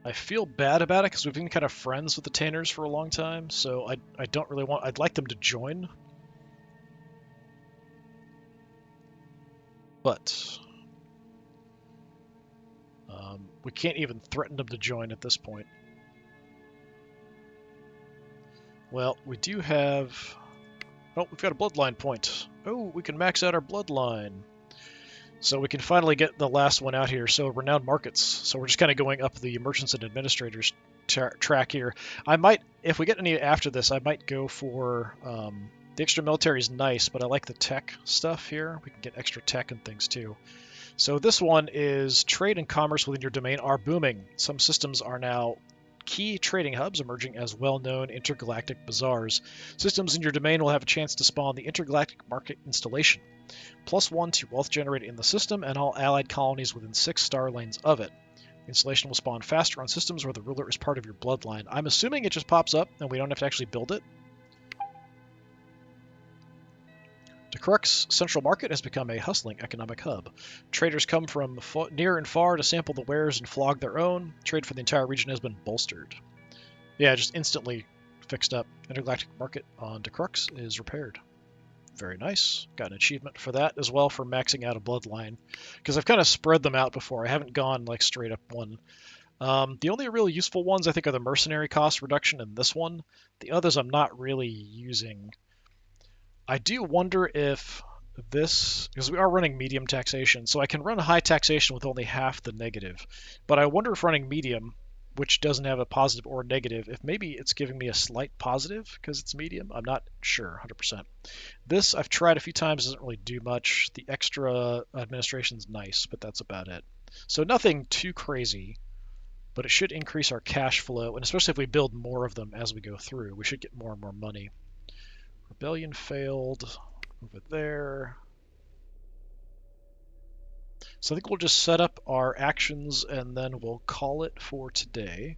S1: I feel bad about it because we've been kind of friends with the Tanners for a long time, so I don't really want... I'd like them to join. But we can't even threaten them to join at this point. Well, we do have... Oh, we've got a bloodline point. Oh, we can max out our bloodline. So we can finally get the last one out here. So renowned markets. So we're just kind of going up the merchants and administrators track here. I might, if we get any after this, I might go for The extra military is nice, but I like the tech stuff here. We can get extra tech and things too. So this one is trade and commerce within your domain are booming. Some systems are now key trading hubs emerging as well-known intergalactic bazaars. Systems in your domain will have a chance to spawn the intergalactic market installation. +1 to wealth generated in the system and all allied colonies within 6 star lanes of it. The installation will spawn faster on systems where the ruler is part of your bloodline. I'm assuming it just pops up and we don't have to actually build it. DeCrux's central market has become a hustling economic hub. Traders come from near and far to sample the wares and flog their own. Trade for the entire region has been bolstered. Yeah, just instantly fixed up. Intergalactic market on DeCrux is repaired. Very nice. Got an achievement for that as well for maxing out a bloodline. Because I've kind of spread them out before. I haven't gone like straight up one. The only really useful ones I think are the mercenary cost reduction and this one. The others I'm not really using. I do wonder if this, because we are running medium taxation, so I can run high taxation with only half the negative. But I wonder if running medium, which doesn't have a positive or negative, if maybe it's giving me a slight positive because it's medium. I'm not sure 100%. This I've tried a few times, doesn't really do much. The extra administration's nice, but that's about it. So nothing too crazy, but it should increase our cash flow, and especially if we build more of them as we go through, we should get more and more money. Rebellion failed over there. So I think we'll just set up our actions and then we'll call it for today.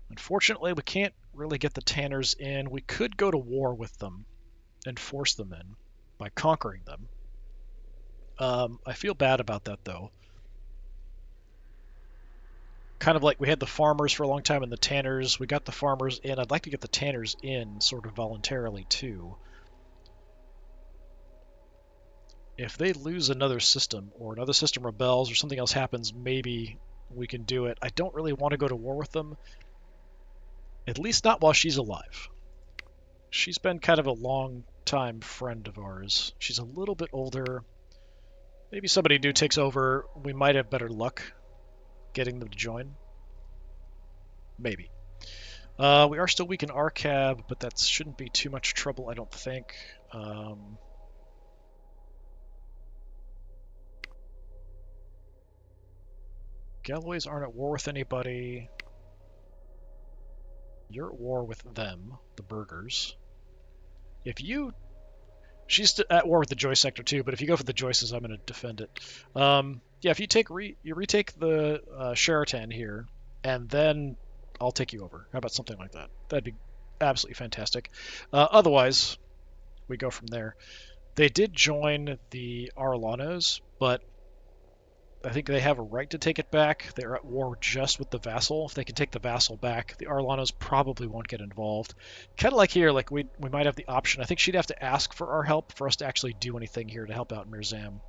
S1: Unfortunately, we can't really get the Tanners in. We could go to war with them and force them in by conquering them. I feel bad about that though. Kind of like we had the farmers for a long time and the Tanners. We got the farmers in. I'd like to get the Tanners in sort of voluntarily too. If they lose another system or another system rebels or something else happens, maybe we can do it. I don't really want to go to war with them. At least not while she's alive. She's been kind of a long-time friend of ours. She's a little bit older. Maybe somebody new takes over. We might have better luck getting them to join. Maybe. We are still weak in RCAB, but that shouldn't be too much trouble, I don't think. Galloway's aren't at war with anybody. You're at war with them, the Burgers. If you... She's at war with the Joyce sector too, but if you go for the Joyces, I'm going to defend it. Yeah, if you take you retake the Sheraton here, and then I'll take you over. How about something like that? That'd be absolutely fantastic. Otherwise, we go from there. They did join the Arlanos, but I think they have a right to take it back. They're at war just with the vassal. If they can take the vassal back, the Arlanos probably won't get involved. Kind of like here, like we might have the option. I think she'd have to ask for our help for us to actually do anything here to help out Mirzam.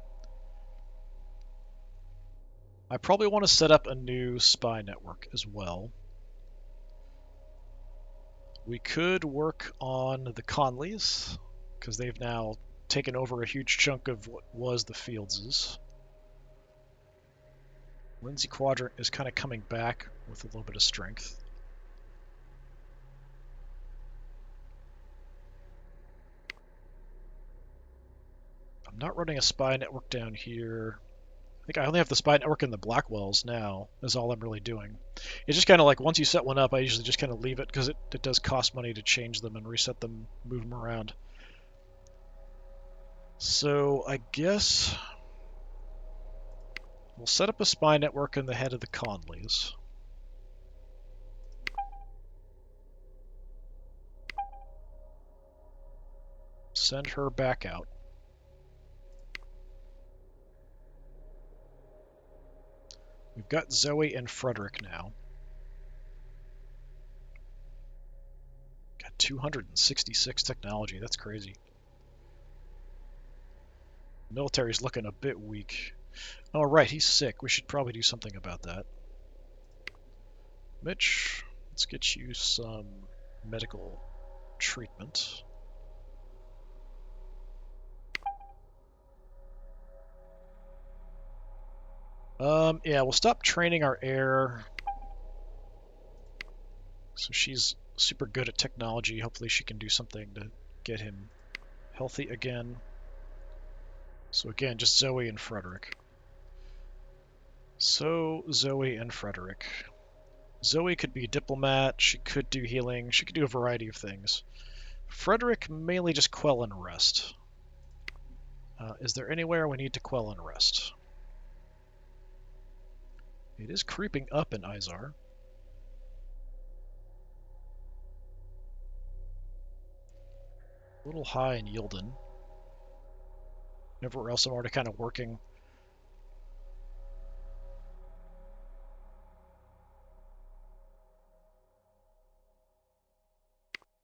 S1: I probably want to set up a new spy network as well. We could work on the Conleys, because they've now taken over a huge chunk of what was the Fields'. Lindsay Quadrant is kind of coming back with a little bit of strength. I'm not running a spy network down here. I think I only have the spy network in the Blackwells now, is all I'm really doing. It's just kind of like once you set one up, I usually just kind of leave it because it does cost money to change them and reset them, move them around. So I guess we'll set up a spy network in the head of the Conleys. Send her back out. We've got Zoe and Frederick now. Got 266 technology. That's crazy. Military's looking a bit weak. Oh, right, he's sick. We should probably do something about that. Mitch, let's get you some medical treatment. Yeah, we'll stop training our heir. So she's super good at technology. Hopefully she can do something to get him healthy again. So again, just Zoe and Frederick. So, Zoe and Frederick. Zoe could be a diplomat, she could do healing, she could do a variety of things. Frederick, mainly just quell and rest. Is there anywhere we need to quell and rest? It is creeping up in Izar. A little high in Yilden. Everywhere else I'm already kind of working.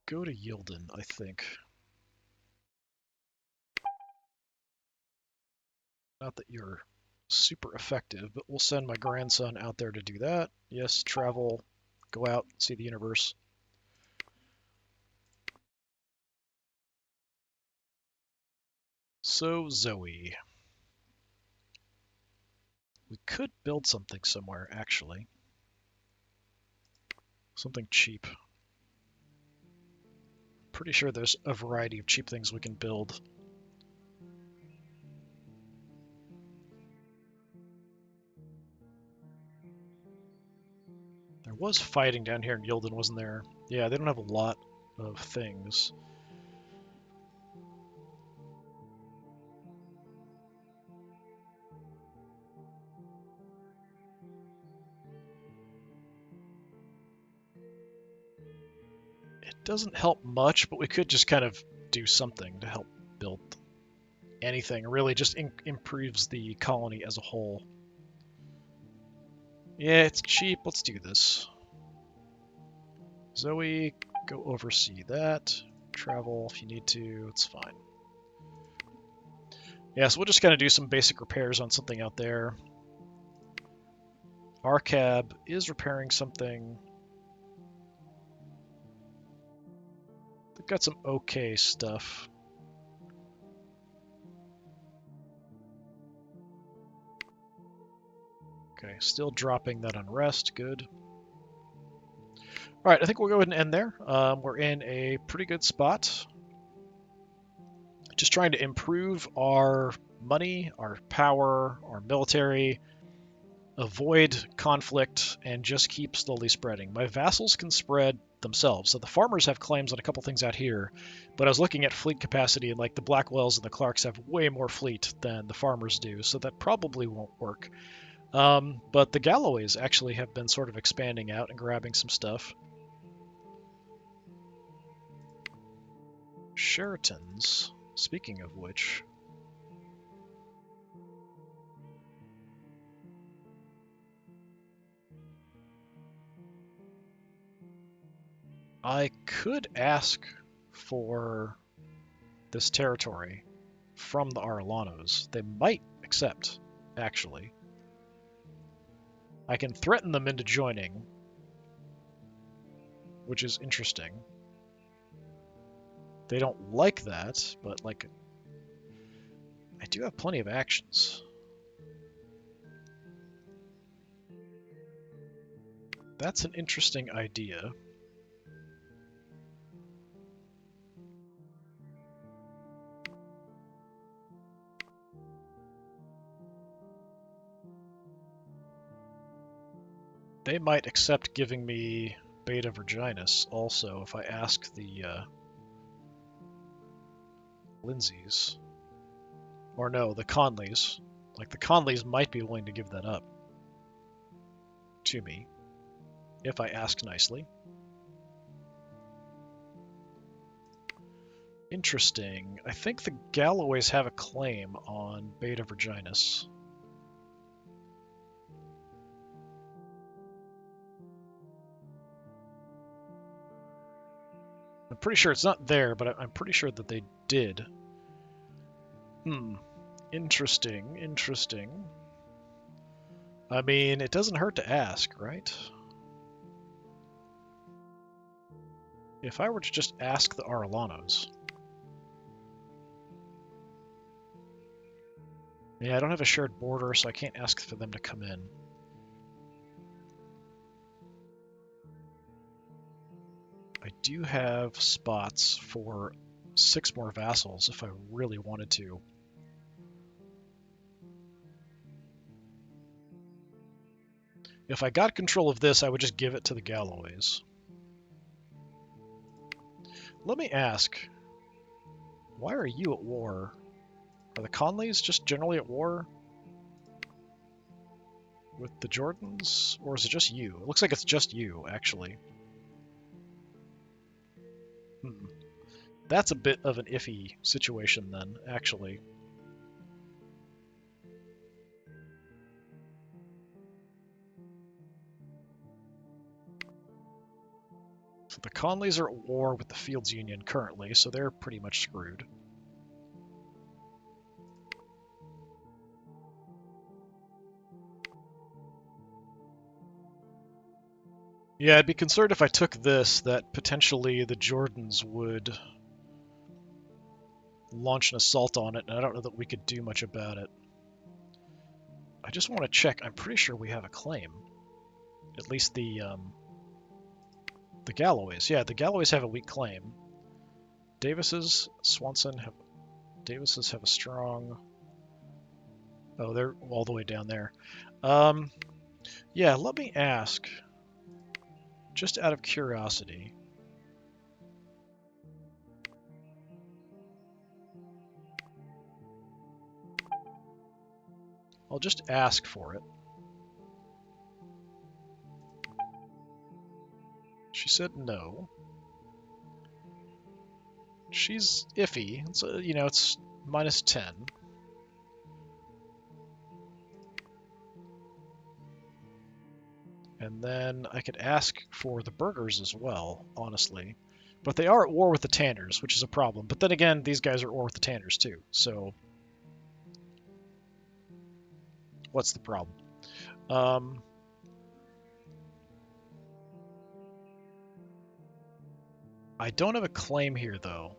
S1: Go to Yilden, I think. Not that you're super effective, but we'll send my grandson out there to do that. Yes, travel, go out, see the universe. So, Zoe. We could build something somewhere, actually. Something cheap. Pretty sure there's a variety of cheap things we can build. There was fighting down here in Yilden, wasn't there? Yeah, they don't have a lot of things. It doesn't help much, but we could just kind of do something to help build anything. Really just improves the colony as a whole. Yeah, it's cheap. Let's do this. Zoe, go oversee that. Travel if you need to. It's fine. Yeah, so we'll just kind of do some basic repairs on something out there. Arcab is repairing something. They've got some okay stuff. Okay, still dropping that unrest. Good. All right, I think we'll go ahead and end there. We're in a pretty good spot. Just trying to improve our money, our power, our military, avoid conflict, and just keep slowly spreading. My vassals can spread themselves. So the farmers have claims on a couple things out here, but I was looking at fleet capacity, and like the Blackwells and the Clarks have way more fleet than the farmers do, so that probably won't work. But the Galloways actually have been sort of expanding out and grabbing some stuff. Sheratons, speaking of which, I could ask for this territory from the Arlanos. They might accept, actually. I can threaten them into joining, which is interesting. They don't like that, but like, I do have plenty of actions. That's an interesting idea. They might accept giving me Beta Virginis also if I ask the Lindsays. Or no, the Conleys. Like, the Conleys might be willing to give that up to me if I ask nicely. Interesting. I think the Galloways have a claim on Beta Virginis. I'm pretty sure it's not there, but I'm pretty sure that they did. Interesting, interesting. I mean, it doesn't hurt to ask, right? If I were to just ask the Arlanos. Yeah, I don't have a shared border, so I can't ask for them to come in. I do have spots for 6 more vassals if I really wanted to. If I got control of this, I would just give it to the Galloways. Let me ask, why are you at war? Are the Conleys just generally at war with the Jordans? Or is it just you? It looks like it's just you, actually. That's a bit of an iffy situation then, actually. So the Conleys are at war with the Fields Union currently, so they're pretty much screwed. Yeah, I'd be concerned if I took this that potentially the Jordans would launch an assault on it, and I don't know that we could do much about it. I just want to check. I'm pretty sure we have a claim. At least the Galloways. Yeah, the Galloways have a weak claim. Davises have a strong... Oh, they're all the way down there. Yeah, let me ask, just out of curiosity. I'll just ask for it. She said no. She's iffy. It's, you know, it's -10. And then I could ask for the burghers as well, honestly. But they are at war with the Tanners, which is a problem. But then again, these guys are at war with the Tanners too, so... What's the problem? I don't have a claim here, though.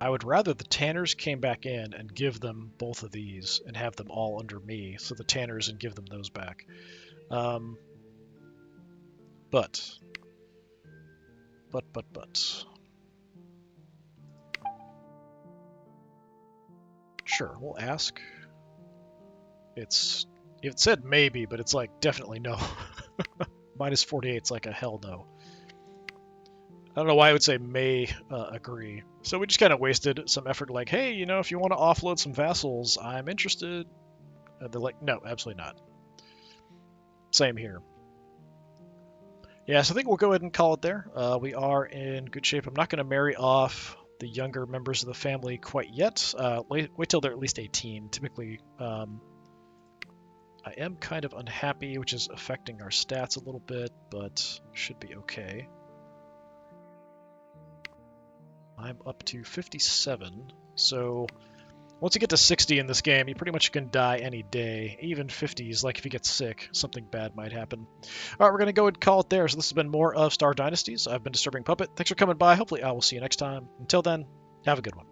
S1: I would rather the Tanners came back in and give them both of these and have them all under me, so the Tanners and give them those back. But. Sure, we'll ask. It said maybe, but it's like definitely no. -48's like a hell no. I don't know why I would say may agree. So we just kind of wasted some effort like, hey, you know, if you want to offload some vassals, I'm interested. And they're like, no, absolutely not. Same here. Yeah, so I think we'll go ahead and call it there. We are in good shape. I'm not going to marry off the younger members of the family quite yet. Wait till they're at least 18. Typically, I am kind of unhappy, which is affecting our stats a little bit, but should be okay. I'm up to 57, so once you get to 60 in this game, you pretty much can die any day. Even 50s, like if you get sick, something bad might happen. All right, we're going to go and call it there. So this has been more of Star Dynasties. I've been Disturbing Puppet. Thanks for coming by. Hopefully I will see you next time. Until then, have a good one.